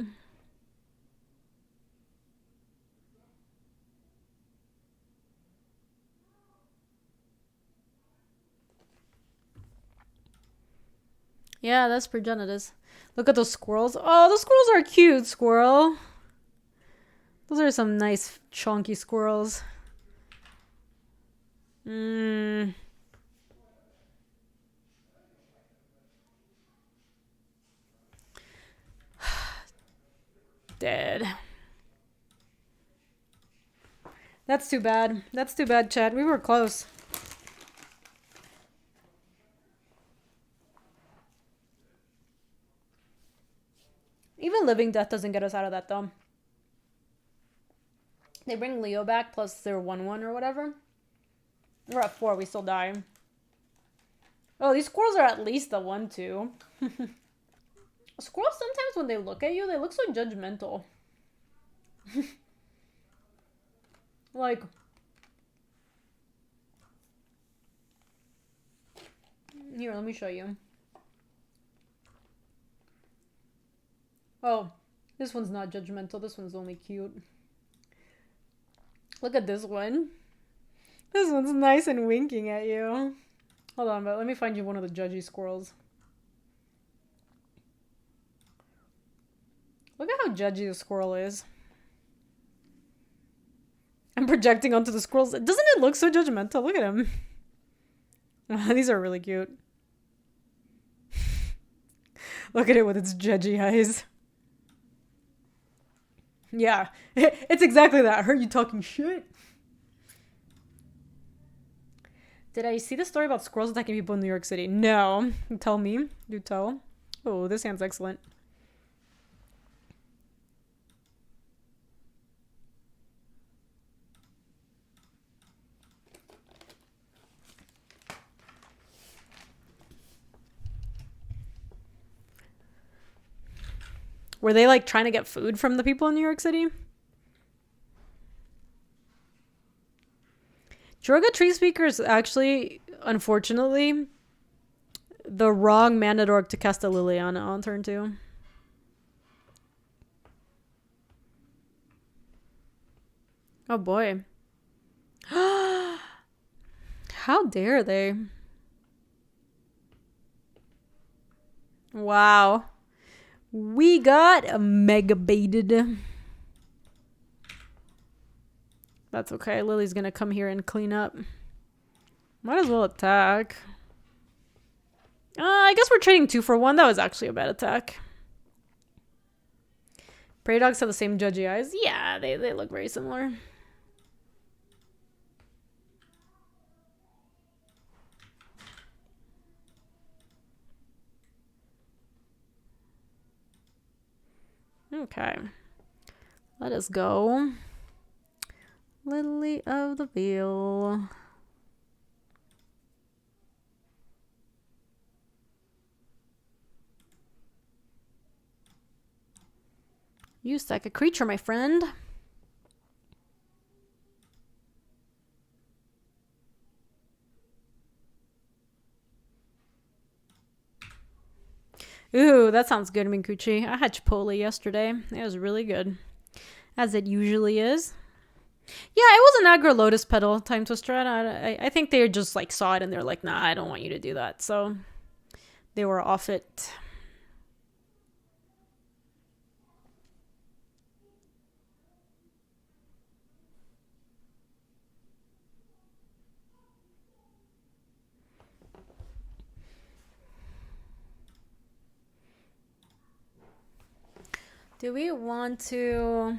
Yeah, that's Progenitus. Look at those squirrels. Oh, those squirrels are cute, squirrel. Those are some nice, chunky squirrels. Dead. That's too bad. That's too bad, Chad. We were close. Even Living Death doesn't get us out of that, though. They bring Leo back, plus their 1/1 or whatever. We're at 4, we still die. Oh, these squirrels are at least the 1/2. Squirrels, sometimes when they look at you, they look so judgmental. Like... Here, let me show you. Oh, this one's not judgmental. This one's only cute. Look at this one. This one's nice and winking at you. Hold on, but let me find you one of the judgy squirrels. Look at how judgy the squirrel is. I'm projecting onto the squirrels. Doesn't it look so judgmental? Look at him. These are really cute. Look at it with its judgy eyes. Yeah, it's exactly that. I heard you talking shit. Did I see the story about squirrels attacking people in New York City? No. Tell me. Do tell. Oh, this hand's excellent. Were they like trying to get food from the people in New York City? Droga Tree Speaker is actually, unfortunately, the wrong Manadork to cast a Liliana on turn 2. Oh boy. How dare they? Wow. We got a mega baited. That's okay. Lily's gonna come here and clean up. Might as well attack. I guess we're trading 2 for 1. That was actually a bad attack. Prey dogs have the same judgy eyes. Yeah, they look very similar. Okay. Let us go. Lily of the Veil. You sack a creature, my friend. Ooh, that sounds good, Minkuchi. I had Chipotle yesterday. It was really good. As it usually is. Yeah, it was an aggro Lotus Petal Time Twister. I think they just like saw it and they're like, nah, I don't want you to do that. So they were off it. Do we want to...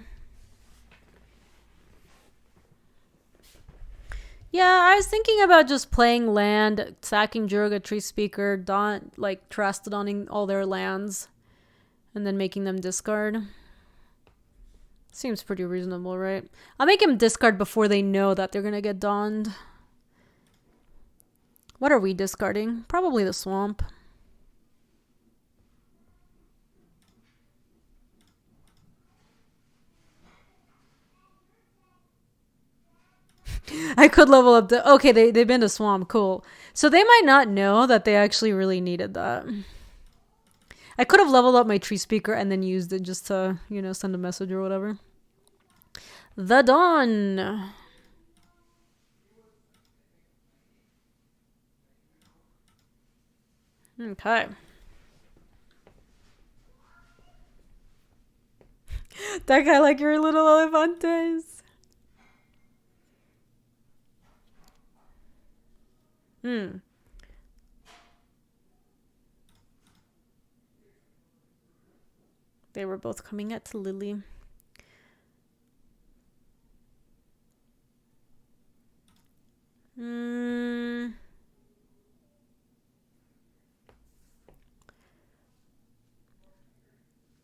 Yeah, I was thinking about just playing land, sacking Jurga, Tree Speaker, Trastodoning all their lands, and then making them discard. Seems pretty reasonable, right? I'll make him discard before they know that they're gonna get Dawned. What are we discarding? Probably the Swamp. I could level up the... Okay, they've been to Swamp. Cool. So they might not know that they actually really needed that. I could have leveled up my Tree Speaker and then used it just to, you know, send a message or whatever. The Dawn. Okay. That guy like your little elefantes. They were both coming at Lily.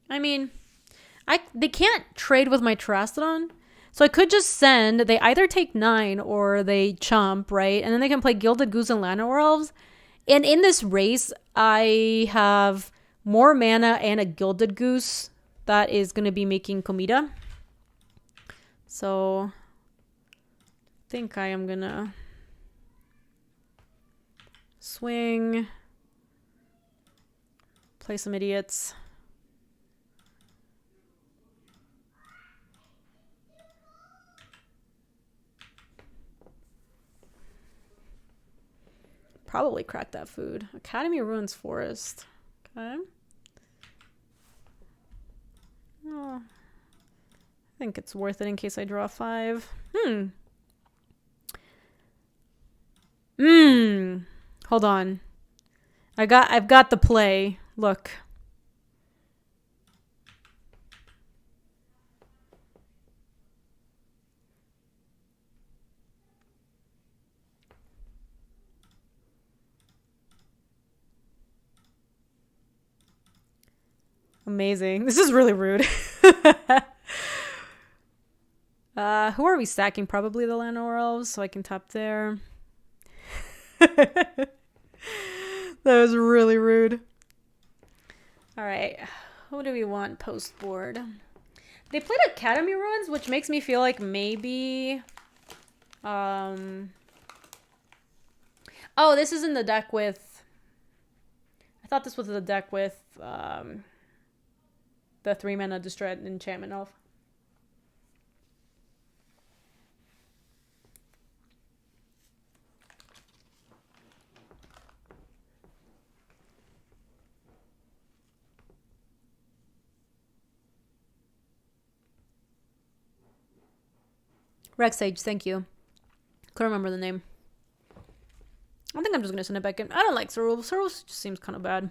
I mean, they can't trade with my Terastodon. So I could just send, they either take 9 or they chump, right? And then they can play Gilded Goose and Llanowar Elves. And in this race, I have more mana and a Gilded Goose that is going to be making Comida. So I think I am going to swing, play some idiots. Probably crack that food. Academy Ruins Forest. Okay. Oh, I think it's worth it in case I draw 5. Hold on. I've got the play. Look. Amazing. This is really rude. Who are we stacking? Probably the Llanowar Elves, so I can tap there. That was really rude. Alright. Who do we want post board? They played Academy Ruins, which makes me feel like maybe... Oh, this is in the deck with... I thought this was the deck with... the 3-mana Destroy Enchantment Elf. Rex Sage, thank you. Couldn't remember the name. I think I'm just gonna send it back in. I don't like Cerul. Cerul just seems kind of bad.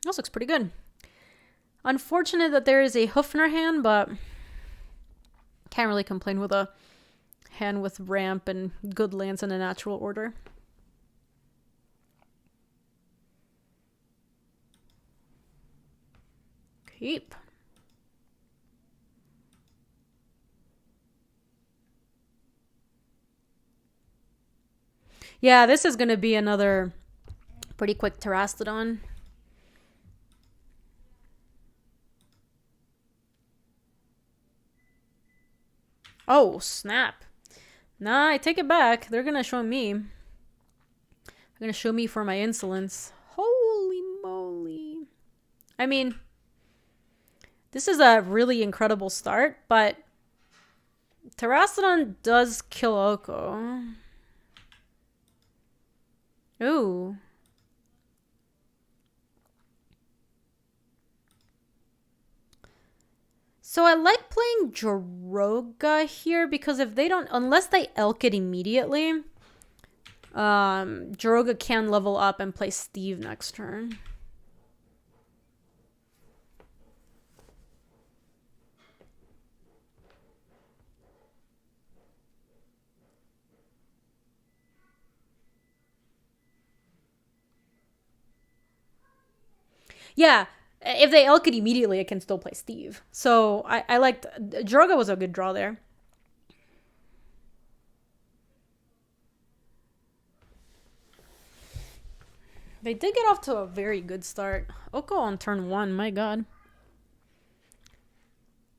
This looks pretty good. Unfortunate that there is a hoof in our hand, but can't really complain with a hand with ramp and good lands in a natural order. Keep. Yeah, this is going to be another pretty quick Terastodon. Oh, snap. Nah, I take it back. They're going to show me. They're going to show me for my insolence. Holy moly. I mean, this is a really incredible start, but Terastodon does kill Oko. Ooh. So I like playing Joroga here because if they don't, unless they elk it immediately, Joroga can level up and play Steve next turn. Yeah, if they elk it immediately, it can still play Steve. So I liked... Joroga was a good draw there. They did get off to a very good start. Oko on turn 1, my god.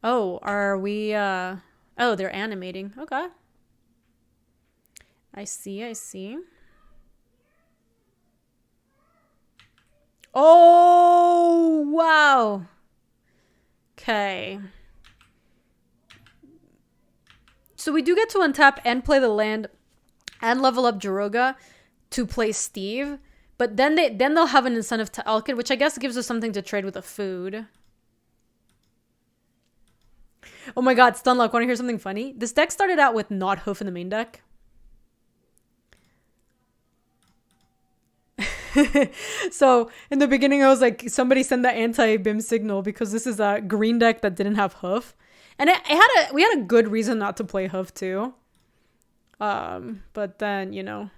Oh, are we... Oh, they're animating. Okay. I see, I see. Oh, wow. Okay. So we do get to untap and play the land and level up Joroga to play Steve. But then they'll have an incentive to elk it, which I guess gives us something to trade with the food. Oh my god, Stunlock, want to hear something funny? This deck started out with not hoof in the main deck. So in the beginning I was like, somebody send the anti-BIM signal because this is a green deck that didn't have hoof. And we had a good reason not to play hoof too. But then, you know,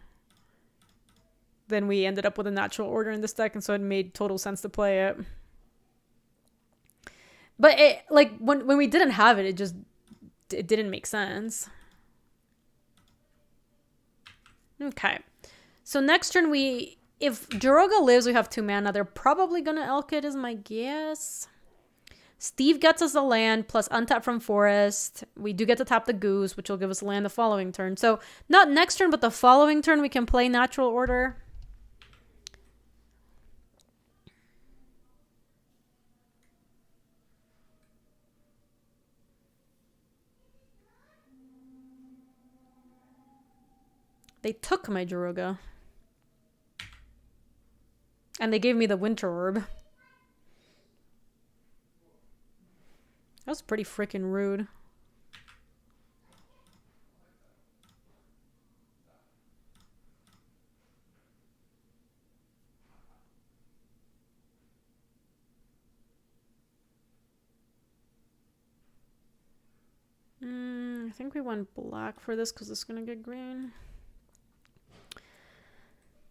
then we ended up with a natural order in this deck, and so it made total sense to play it. But it, like, when we didn't have it, it didn't make sense. Okay. So next turn if Joroga lives, we have 2 mana. They're probably gonna elk it, is my guess. Steve gets us a land plus untap from forest. We do get to tap the goose, which will give us land the following turn. So not next turn, but the following turn we can play natural order. They took my Joroga. And they gave me the Winter Orb. That was pretty freaking rude. I think we went black for this because it's going to get green.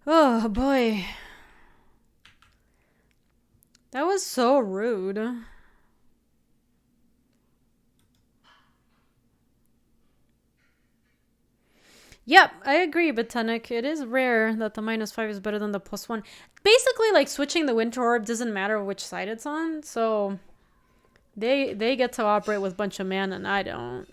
Oh, boy. That was so rude. Yep, I agree, Botanic. It is rare that the -5 is better than the +1. Basically, like, switching the Winter Orb doesn't matter which side it's on, so they get to operate with a bunch of mana and I don't.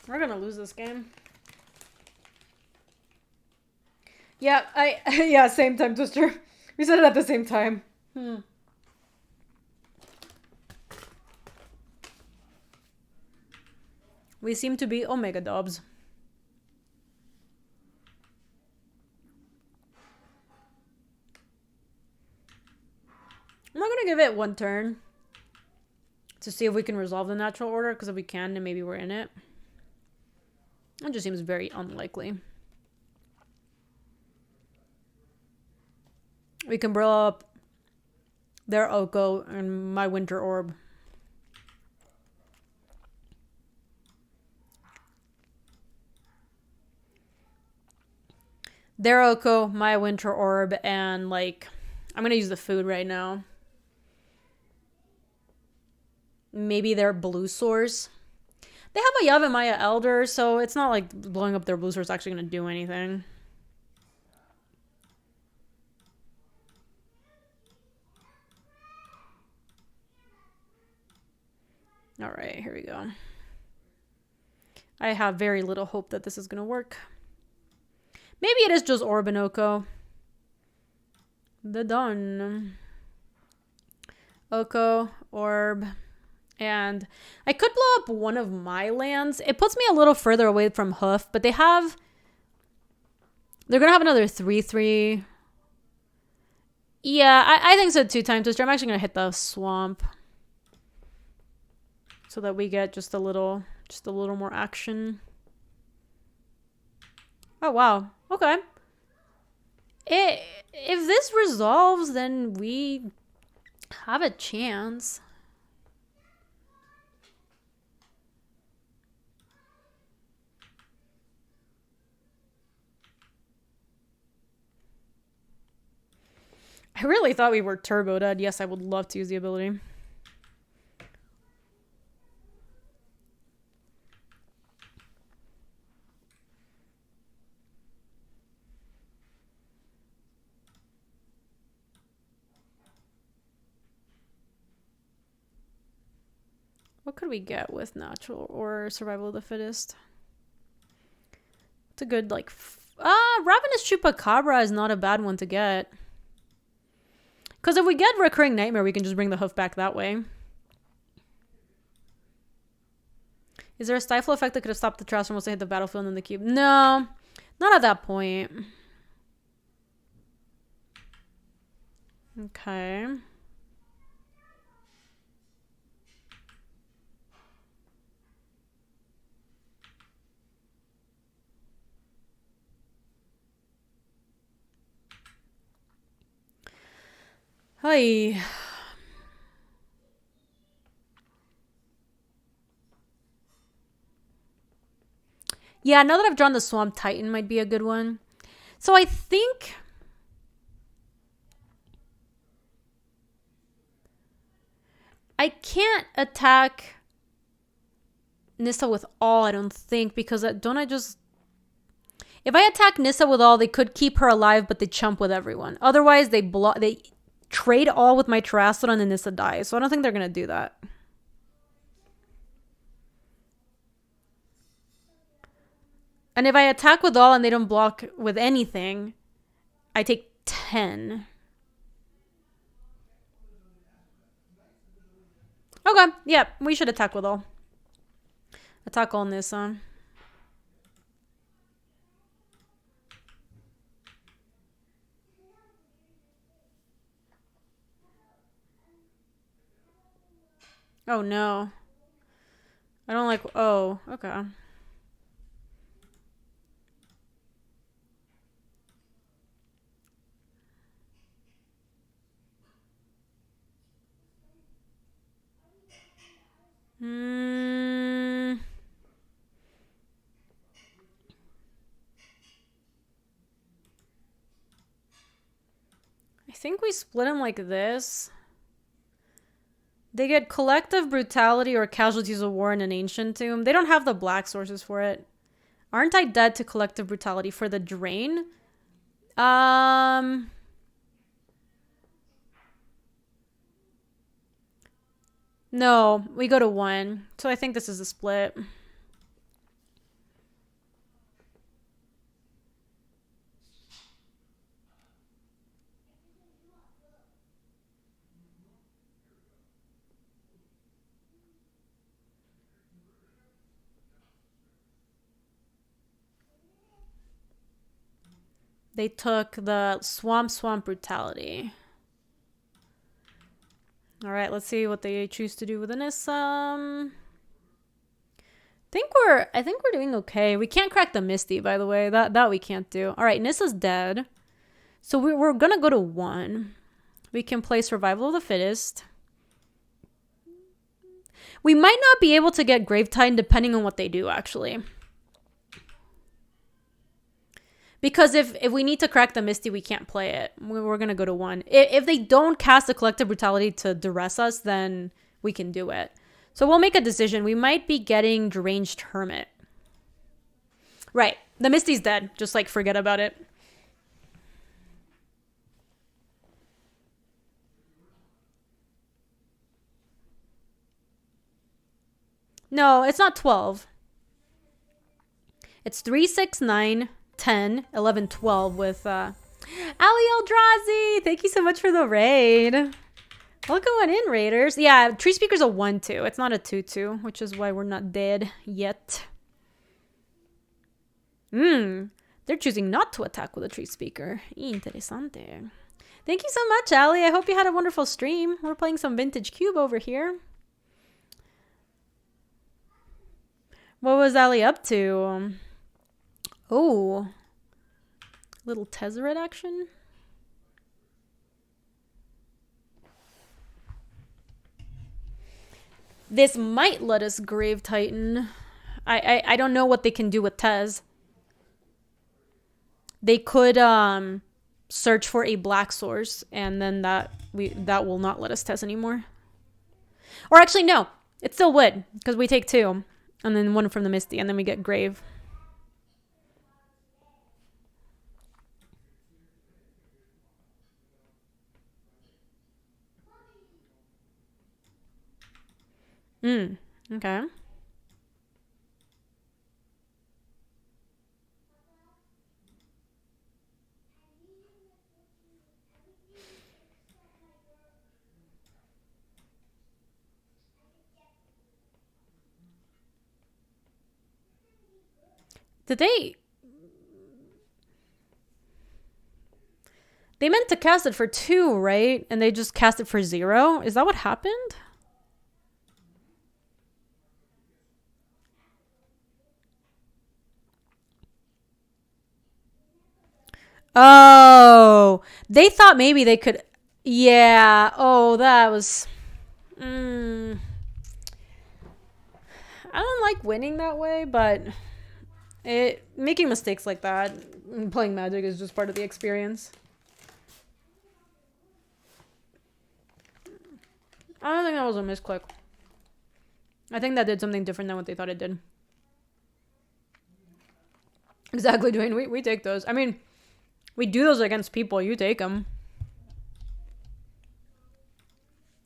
We're gonna lose this game. Yeah, yeah, same time, Twister. We said it at the same time. We seem to be Omega Dobbs. I'm not gonna give it one turn to see if we can resolve the natural order, because if we can, then maybe we're in it. It just seems very unlikely. We can blow up their Oko and my Winter Orb. Their Oko, my Winter Orb, and like, I'm gonna use the food right now. Maybe their blue source. They have a Yavimaya Elder, so it's not like blowing up their blue source is actually gonna do anything. Alright, here we go. I have very little hope that this is gonna work. Maybe it is just Orb and Oko. The done. Oko, Orb, and I could blow up one of my lands. It puts me a little further away from Hoof, but they're gonna have another 3/3. Yeah, I think so too, Time Twister. I'm actually gonna hit the swamp so that we get just a little more action. Oh wow. Okay. If this resolves, then we have a chance. I really thought we were turbo dead. Yes, I would love to use the ability. What could we get with natural or survival of the fittest? It's a good, like, Ravenous Chupacabra is not a bad one to get. Because if we get Recurring Nightmare, we can just bring the hoof back that way. Is there a stifle effect that could have stopped the transform once they hit the battlefield and then the cube? No, not at that point. Okay. Hi. Yeah, now that I've drawn the Swamp Titan might be a good one. So I think I can't attack Nissa with all, I don't think, because don't I just... If I attack Nissa with all, they could keep her alive, but they chump with everyone. Otherwise, they trade all with my Terrastodon and Nissa dies. So I don't think they're going to do that. And if I attack with all and they don't block with anything, I take 10. Okay, yeah, we should attack with all. Attack all Nissa. Oh no. I don't like... Oh, okay. I think we split them like this. They get Collective Brutality or Casualties of War in an Ancient Tomb. They don't have the black sources for it. Aren't I dead to Collective Brutality for the drain? No, we go to 1. So I think this is a split. They took the Swamp Brutality. All right, let's see what they choose to do with this. I think we're doing okay. We can't crack the Misty, by the way. That we can't do. All right, Nissa's dead. So we're gonna go to 1. We can play Survival of the Fittest. We might not be able to get Grave Titan depending on what they do, actually. Because if we need to crack the Misty, we can't play it. We're going to go to 1. If they don't cast the Collective Brutality to duress us, then we can do it. So we'll make a decision. We might be getting Deranged Hermit. Right. The Misty's dead. Just, like, forget about it. No, it's not 12. It's 3, 6, 9... 10, 11, 12 with Ali Eldrazi. Thank you so much for the raid. Welcome on in, raiders. Yeah, Tree Speaker's a 1-2. It's not a 2-2, which is why we're not dead yet. They're choosing not to attack with a Tree Speaker. Interesante. Thank you so much, Ali. I hope you had a wonderful stream. We're playing some Vintage Cube over here. What was Ali up to? Oh, little Tezzeret action. This might let us Grave Titan. I don't know what they can do with Tez. They could search for a black source, and then that will not let us Tez anymore. Or actually, no, it still would, because we take 2, and then 1 from the Misty, and then we get Grave. Okay. Did they meant to cast it for 2, right? And they just cast it for 0? Is that what happened? Oh, they thought maybe they could. Yeah. Oh, that was. I don't like winning that way, but making mistakes like that, playing Magic is just part of the experience. I don't think that was a misclick. I think that did something different than what they thought it did. Exactly, Dwayne. We take those. I mean, we do those against people. You take them.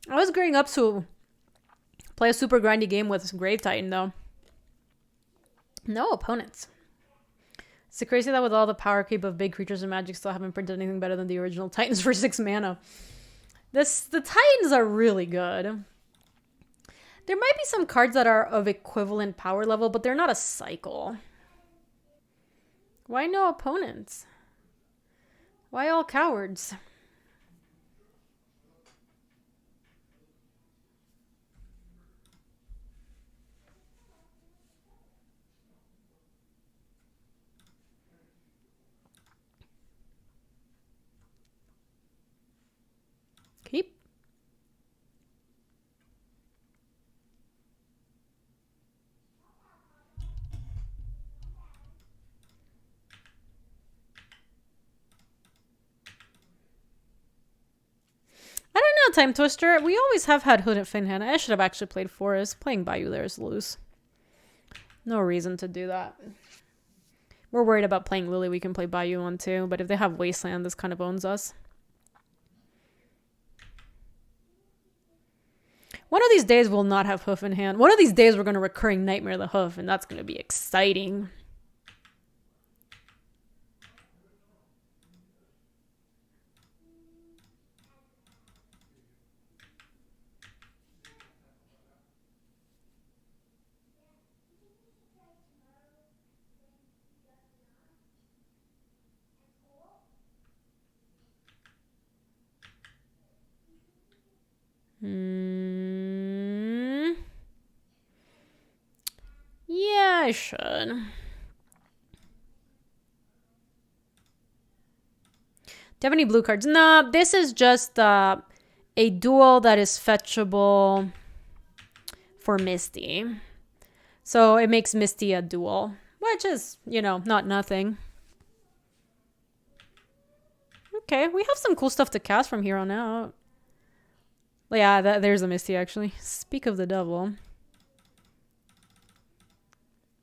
I was gearing up to play a super grindy game with Grave Titan, though. No opponents. It's crazy that with all the power creep of big creatures in Magic, still haven't printed anything better than the original Titans for 6 mana. The Titans are really good. There might be some cards that are of equivalent power level, but they're not a cycle. Why no opponents? Why all cowards? Keep. I don't know, Time Twister. We always have had Hood and Finhand. I should have actually played Forest. Playing Bayou there is loose. No reason to do that. We're worried about playing Lily. We can play Bayou on too. But if they have Wasteland, this kind of owns us. One of these days we'll not have Hoof in hand. One of these days we're going to recurring Nightmare the Hoof, and that's going to be exciting. I should. Do you have any blue cards? No, this is just a duel that is fetchable for Misty. So it makes Misty a duel, which is, not nothing. Okay, we have some cool stuff to cast from here on out. Yeah, there's a Misty, actually. Speak of the devil.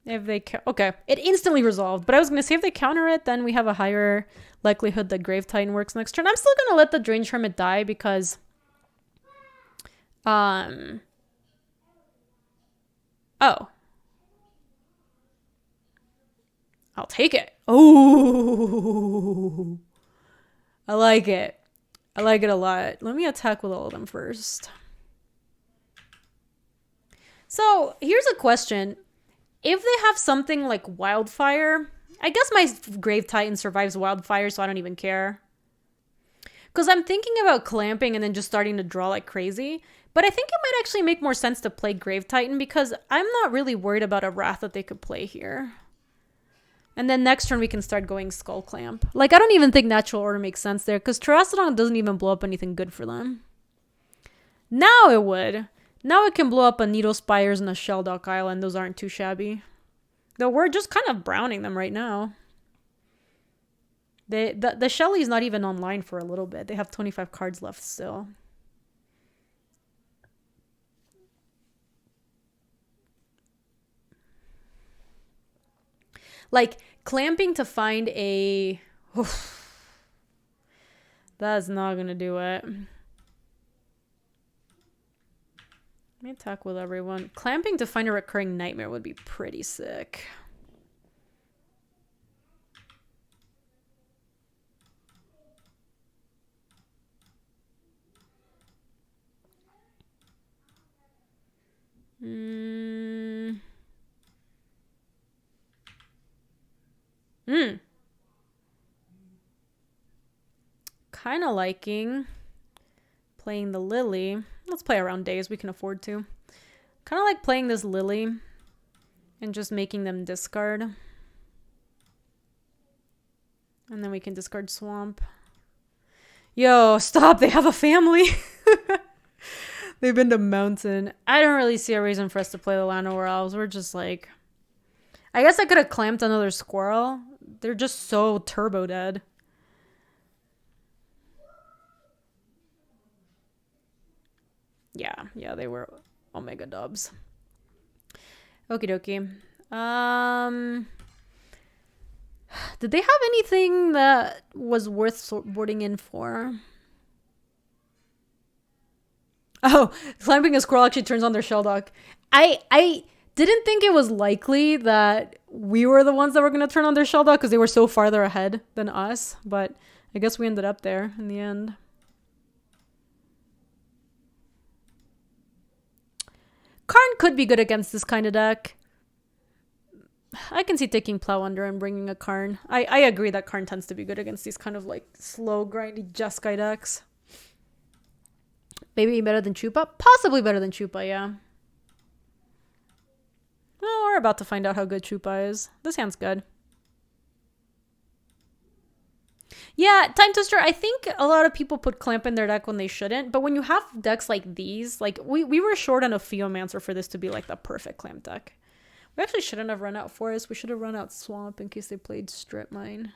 If they... Okay, it instantly resolved. But I was going to say if they counter it, then we have a higher likelihood that Grave Titan works next turn. I'm still going to let the Drain Hermit die because... Oh. I'll take it. Oh. I like it. I like it a lot. Let me attack with all of them first. So, here's a question. If they have something like Wildfire, I guess my Grave Titan survives Wildfire, so I don't even care. Because I'm thinking about clamping and then just starting to draw like crazy. But I think it might actually make more sense to play Grave Titan because I'm not really worried about a Wrath that they could play here. And then next turn we can start going Skull Clamp. Like, I don't even think Natural Order makes sense there because Terrastodon doesn't even blow up anything good for them. Now it would. Now it can blow up a Needle Spires and a Sheldock Island. Those aren't too shabby. Though we're just kind of browning them right now. The Shelly's not even online for a little bit. They have 25 cards left still. Like, clamping to find a... That's not going to do it. Let me attack with everyone. Clamping to find a recurring nightmare would be pretty sick. Kind of liking playing the Lily. Let's play around days. We can afford to. Kind of like playing this Lily and just making them discard. And then we can discard Swamp. Yo, stop. They have a family. They've been to Mountain. I don't really see a reason for us to play the Llanowar Elves. We're just like... I guess I could have clamped another Squirrel. They're just so turbo dead. Yeah, they were Omega dubs. Okie dokie. Did they have anything that was worth boarding in for? Oh, clamping a Squirrel actually turns on their Sheldock. I didn't think it was likely that we were the ones that were going to turn on their Sheldock because they were so farther ahead than us, but I guess we ended up there in the end. Karn could be good against this kind of deck. I can see taking Plow Under and bringing a Karn. I agree that Karn tends to be good against these kind of like slow, grindy Jeskai decks. Maybe better than Chupa? Possibly better than Chupa, yeah. Well, we're about to find out how good Chupa is. This hand's good. Yeah, Time Twister, I think a lot of people put Clamp in their deck when they shouldn't, but when you have decks like these, like we were short on a Theomancer for this to be like the perfect Clamp deck. We actually shouldn't have run out Forest. We should have run out Swamp in case they played Strip Mine.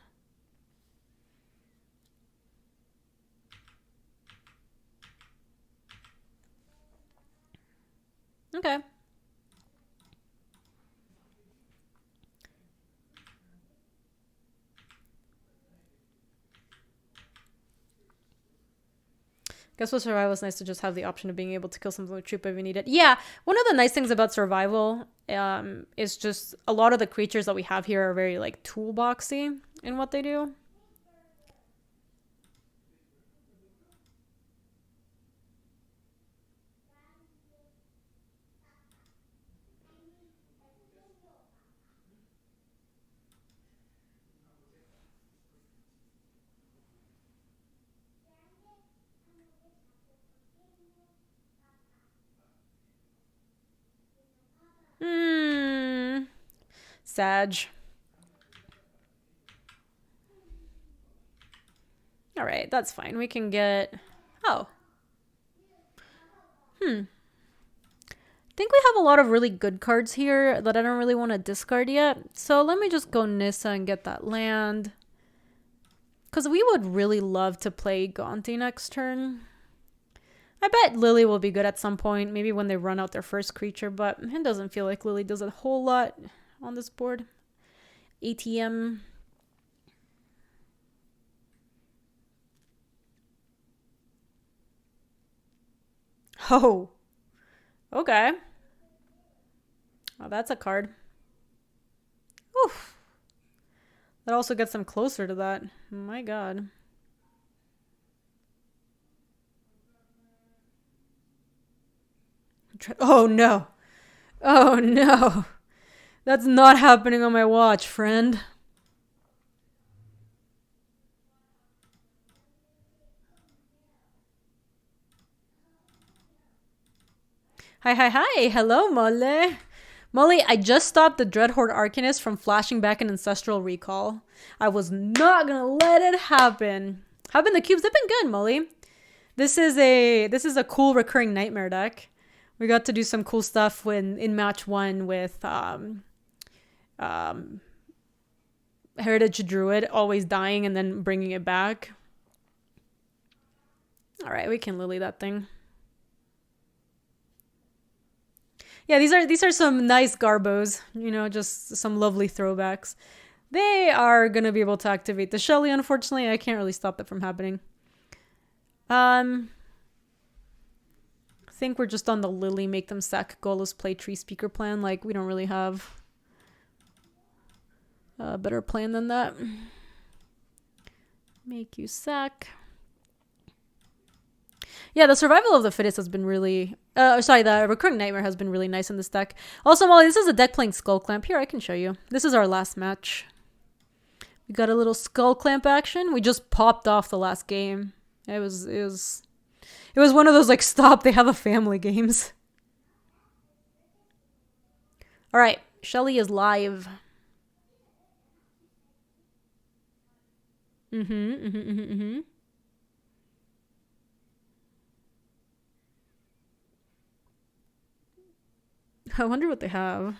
Okay. Guess with Survival, it's nice to just have the option of being able to kill something with Troop if you need it. Yeah, one of the nice things about Survival is just a lot of the creatures that we have here are very like toolboxy in what they do. Sag. All right, that's fine. We can get... Oh. I think we have a lot of really good cards here that I don't really want to discard yet. So let me just go Nissa and get that land. Because we would really love to play Gonti next turn. I bet Lily will be good at some point. Maybe when they run out their first creature. But it doesn't feel like Lily does a whole lot on this board. ATM. Oh. Okay. Oh, that's a card. Oof. That also gets them closer to that. My god. Oh no. Oh no. That's not happening on my watch, friend. Hi, hi, hi. Hello, Molly. Molly, I just stopped the Dreadhorde Arcanist from flashing back an Ancestral Recall. I was not gonna let it happen. How have been the cubes? They've been good, Molly. This is a cool recurring nightmare deck. We got to do some cool stuff when in match 1 with Heritage Druid always dying and then bringing it back. All right, we can Lily that thing. Yeah, these are some nice Garbos, you know, just some lovely throwbacks. They are going to be able to activate the Shelly, unfortunately. I can't really stop that from happening. I think we're just on the Lily, make them sack Golos, play Tree Speaker plan. Like, we don't really have a better plan than that. Make you sack. Yeah, the Survival of the Fittest has been really... the Recurring Nightmare has been really nice in this deck. Also, Molly, this is a deck playing Skull Clamp. Here, I can show you. This is our last match. We got a little Skull Clamp action. We just popped off the last game. It was one of those, like, stop, they have a family games. All right, Shelly is live. I wonder what they have.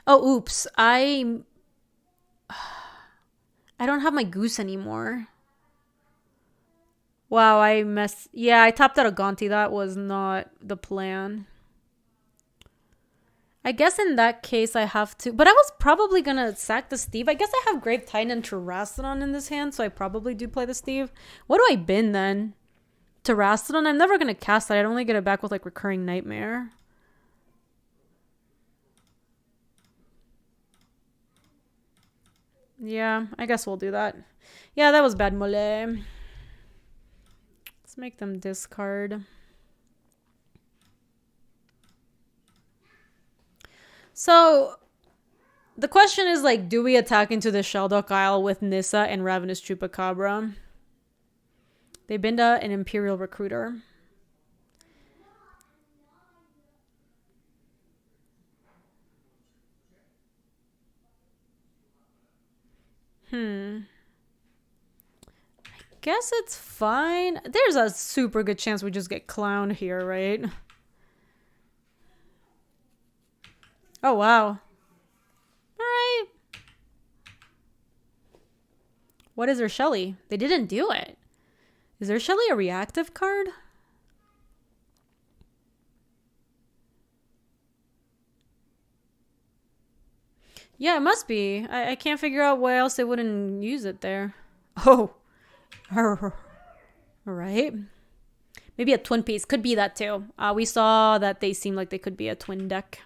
Oh, oops. I don't have my goose anymore. Wow, yeah, I tapped out a Gonti. That was not the plan. I guess in that case I have to... But I was probably going to sack the Steve. I guess I have Grave Titan and Terastodon in this hand, so I probably do play the Steve. What do I bin then? Terastodon? I'm never going to cast that. I'd only get it back with, like, Recurring Nightmare. Yeah, I guess we'll do that. Yeah, that was bad, Mole. Let's make them discard. So, the question is, like, do we attack into the Sheldock Isle with Nissa and Ravenous Chupacabra? They binned an Imperial Recruiter. I guess it's fine. There's a super good chance we just get clowned here, right? Oh, wow. Alright. What is their Shelly? They didn't do it. Is their Shelly a reactive card? Yeah, it must be. I can't figure out why else they wouldn't use it there. Oh. Alright. Maybe a twin piece. Could be that too. We saw that they seem like they could be a twin deck.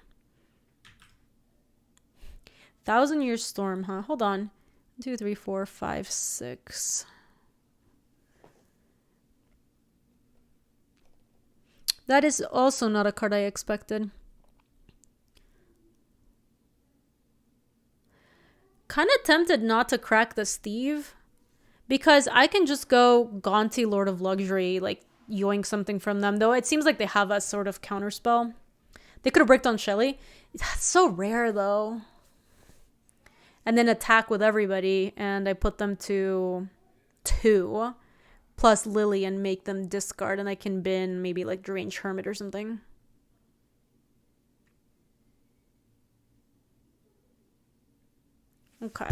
1,000-Year Storm, huh? Hold on. 2, 3, 4, 5, 6. That is also not a card I expected. kind of tempted not to crack the Steve because I can just go Gonti Lord of Luxury, like yoink something from them. Though it seems like they have a sort of counterspell. They could have bricked on Shelly. That's so rare though. And then attack with everybody, and I put them to 2 plus Lily and make them discard, and I can bin maybe like Deranged Hermit or something. Okay.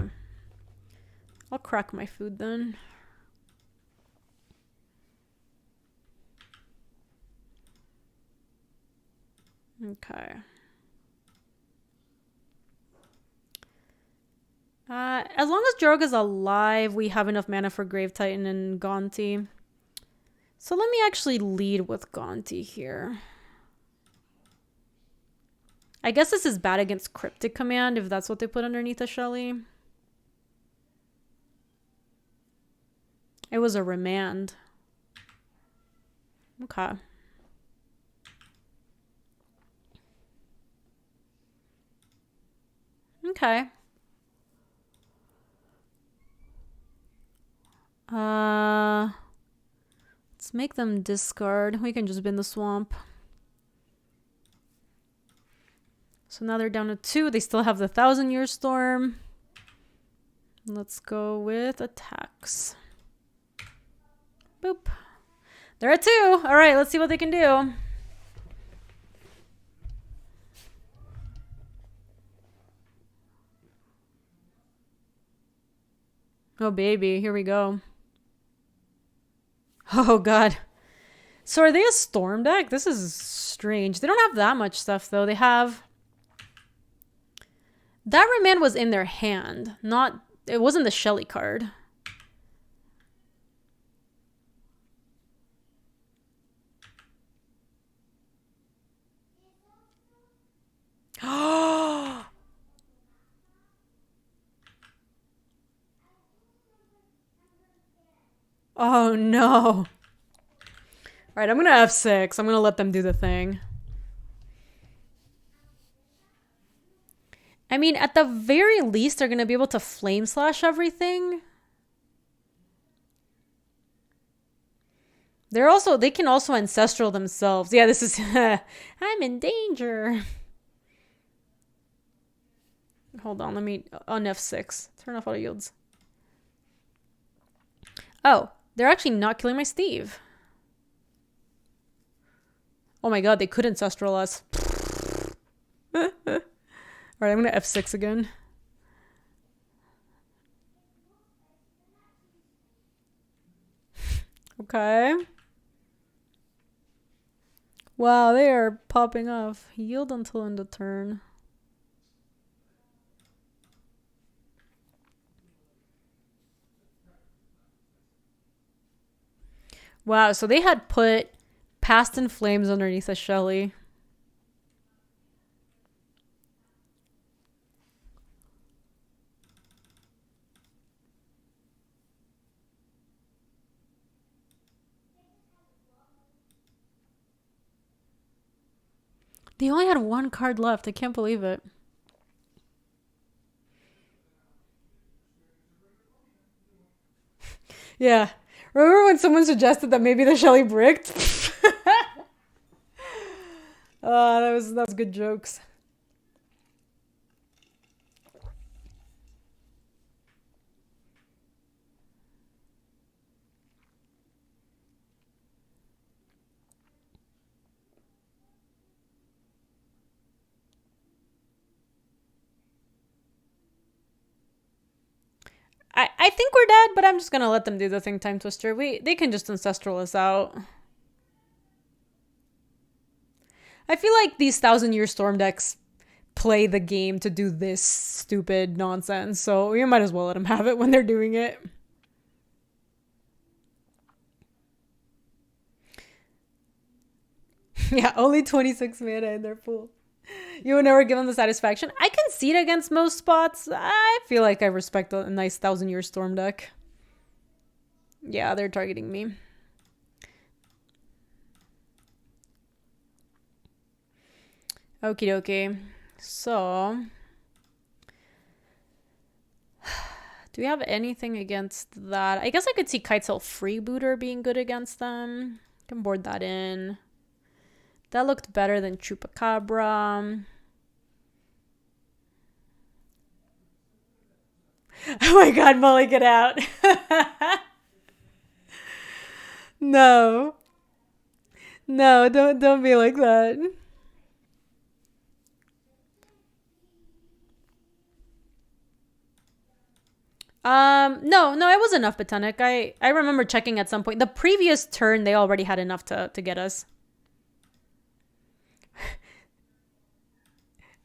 I'll crack my food then. Okay. As long as Jorga's alive, we have enough mana for Grave Titan and Gonti. So let me actually lead with Gonti here. I guess this is bad against Cryptic Command, if that's what they put underneath a Shelly. It was a remand. Okay. Okay. Let's make them discard. We can just bin the swamp. So now they're down to 2. They still have the 1,000-Year Storm. Let's go with attacks. Boop. They're at 2. All right, let's see what they can do. Oh, baby. Here we go. Oh, God. So are they a Storm deck? This is strange. They don't have that much stuff, though. They have... That remand was in their hand. Not... It wasn't the Shelly card. Oh, no. All right, I'm going to F6. I'm going to let them do the thing. I mean, at the very least, they're going to be able to flame slash everything. They can also ancestral themselves. Yeah, this is... I'm in danger. Hold on, let me... On F6. Turn off auto yields. Oh, they're actually not killing my Steve. Oh my god, they could ancestral us. Alright, I'm gonna F6 again. Okay. Wow, they are popping off. Yield until end of turn. Wow, so they had put Past in Flames underneath a Shelly. They only had one card left. I can't believe it. Yeah. Remember when someone suggested that maybe the Shelly bricked? That was good jokes. I think we're dead, but I'm just gonna let them do the thing, Time Twister. They can just ancestral us out. I feel like these 1,000-Year Storm decks play the game to do this stupid nonsense, so you might as well let them have it when they're doing it. Yeah, only 26 mana in their pool. You would never give them the satisfaction. I concede against most spots. I feel like I respect a nice 1,000-Year Storm deck. Yeah, they're targeting me. Okie dokie. So... Do we have anything against that? I guess I could see Kitesail Freebooter being good against them. Can board that in. That looked better than Chupacabra. Oh my god, Molly, get out. No. No, don't be like that. No, it was enough botanic. I remember checking at some point. The previous turn they already had enough to get us.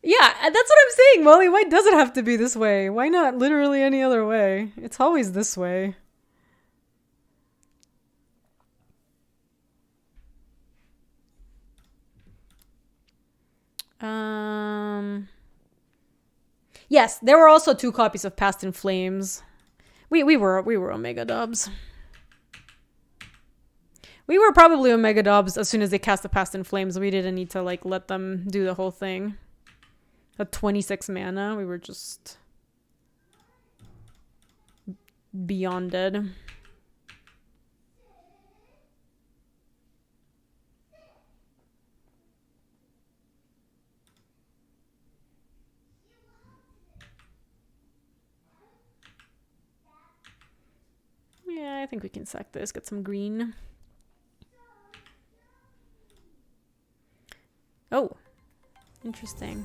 Yeah, that's what I'm saying, Molly. Why does it have to be this way? Why not literally any other way? It's always this way. Yes, there were also 2 copies of Past in Flames. We were Omega Dubs. We were probably Omega Dubs as soon as they cast the Past in Flames. We didn't need to like let them do the whole thing. At 26 mana, we were just beyond dead. Yeah, I think we can sack this, get some green. Oh, interesting.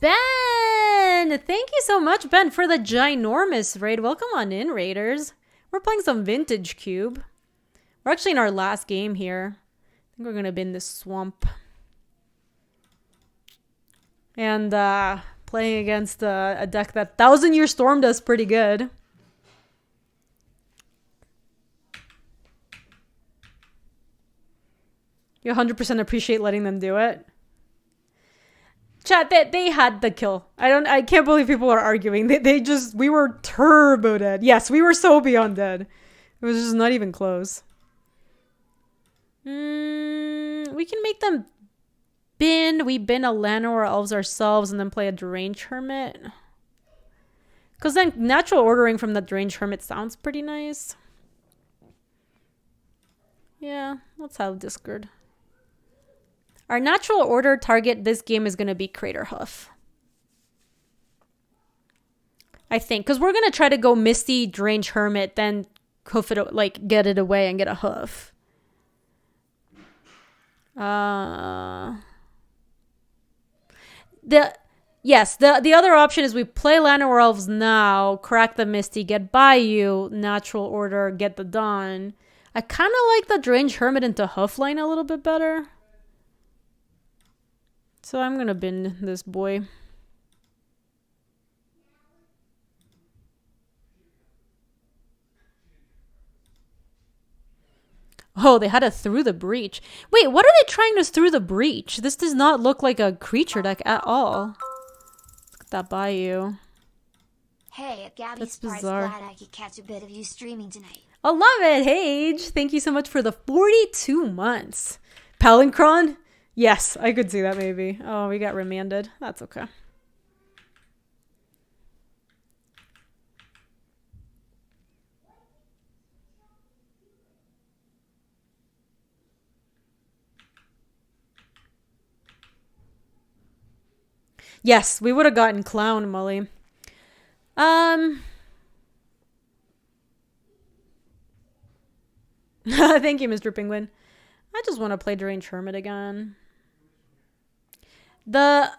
Ben! Thank you so much, Ben, for the ginormous raid. Welcome on in, raiders. We're playing some Vintage Cube. We're actually in our last game here. I think we're going to bin this swamp. And playing against a deck that 1000 Year Storm does pretty good. You 100% appreciate letting them do it. Chat, they had the kill. I can't believe people are arguing. We were turbo dead. Yes, we were so beyond dead. It was just not even close. We can make them bin. We bin a Llanowar Elves ourselves and then play a Deranged Hermit. Because then natural ordering from the Deranged Hermit sounds pretty nice. Yeah, let's have Discord. Our natural order target this game is going to be Crater Hoof. I think. Because we're going to try to go Misty, Deranged Hermit, then hoof it, like, get it away and get a hoof. The other option is we play Llanowar Elves now, crack the Misty, get Bayou, natural order, get the Dawn. I kind of like the Deranged Hermit into hoof line a little bit better. So I'm going to bin this boy. Oh, they had a Through the Breach. Wait, what are they trying to Through the Breach? This does not look like a creature deck at all. Look at that Bayou. Hey, Gaby, That's Spartz, bizarre. glad I could catch a bit of you streaming tonight. I love it. Hey, Age. Thank you so much for the 42 months. Palincron? Yes, I could see that maybe. Oh, we got remanded. That's okay. Yes, we would have gotten Clown, Molly. Thank you, Mr. Penguin. I just want to play Deranged Hermit again. The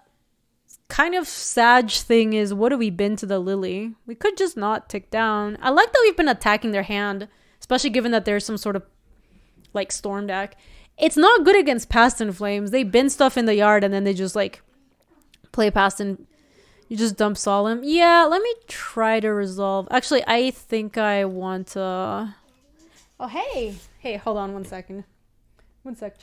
kind of sad thing is, what do we bin to the Lily? We could just not tick down. I like that we've been attacking their hand, especially given that there's some sort of like storm deck. It's not good against Past in Flames. They bin stuff in the yard and then they just like play past and you just dump Solemn. Yeah, let me try to resolve. Actually, I think I want to... Oh, hey. Hey, hold on 1 second. 1 sec.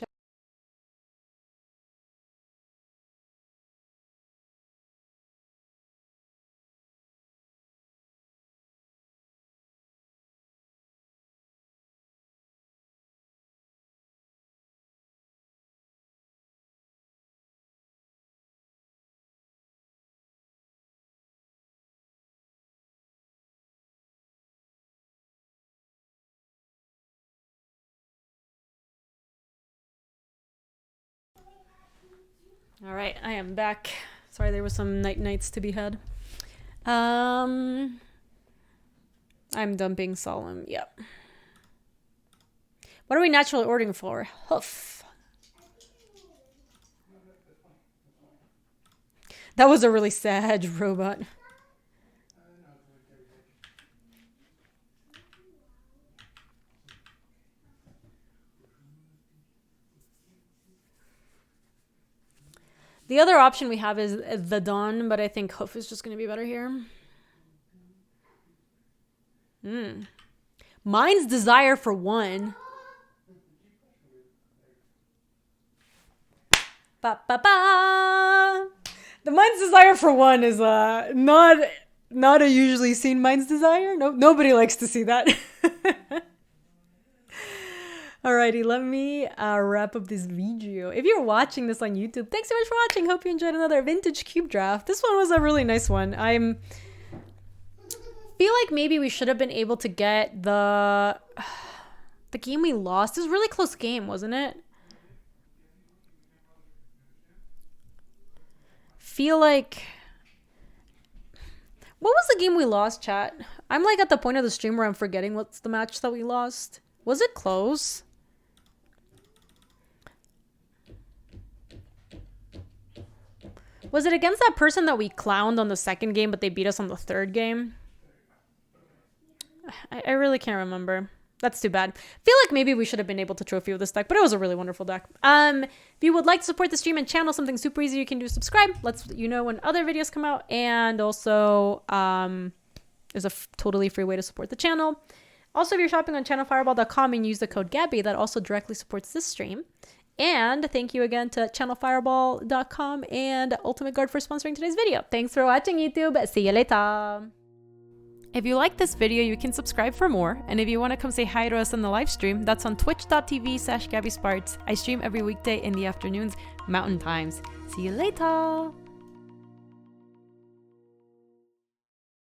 All right, I am back. Sorry, there was some nights to be had. I'm dumping solemn. Yep. What are we naturally ordering for? Hoof. That was a really sad robot. The other option we have is the Dawn, but I think Hoof is just going to be better here. Mind's Desire for 1. Ba ba ba. The Mind's Desire for 1 is not a usually seen Mind's Desire. No, nobody likes to see that. Alrighty, let me wrap up this video. If you're watching this on YouTube, thanks so much for watching. Hope you enjoyed another vintage cube draft. This one was a really nice one. Feel like maybe we should have been able to get the game we lost. It was a really close game, wasn't it? Feel like... What was the game we lost, chat? I'm like at the point of the stream where I'm forgetting what's the match that we lost. Was it close? Was it against that person that we clowned on the second game, but they beat us on the third game? I really can't remember. That's too bad. Feel like maybe we should have been able to trophy with this deck, but it was a really wonderful deck. If you would like to support the stream and channel, something super easy you can do is subscribe. Lets you know when other videos come out, and also there's a totally free way to support the channel. Also, if you're shopping on channelfireball.com and use the code Gaby, that also directly supports this stream. And thank you again to channelfireball.com and Ultimate Guard for sponsoring today's video. Thanks for watching, YouTube. See you later. If you like this video, you can subscribe for more. And if you want to come say hi to us on the live stream, that's on twitch.tv/GabySpartz. I stream every weekday in the afternoons, Mountain Times. See you later.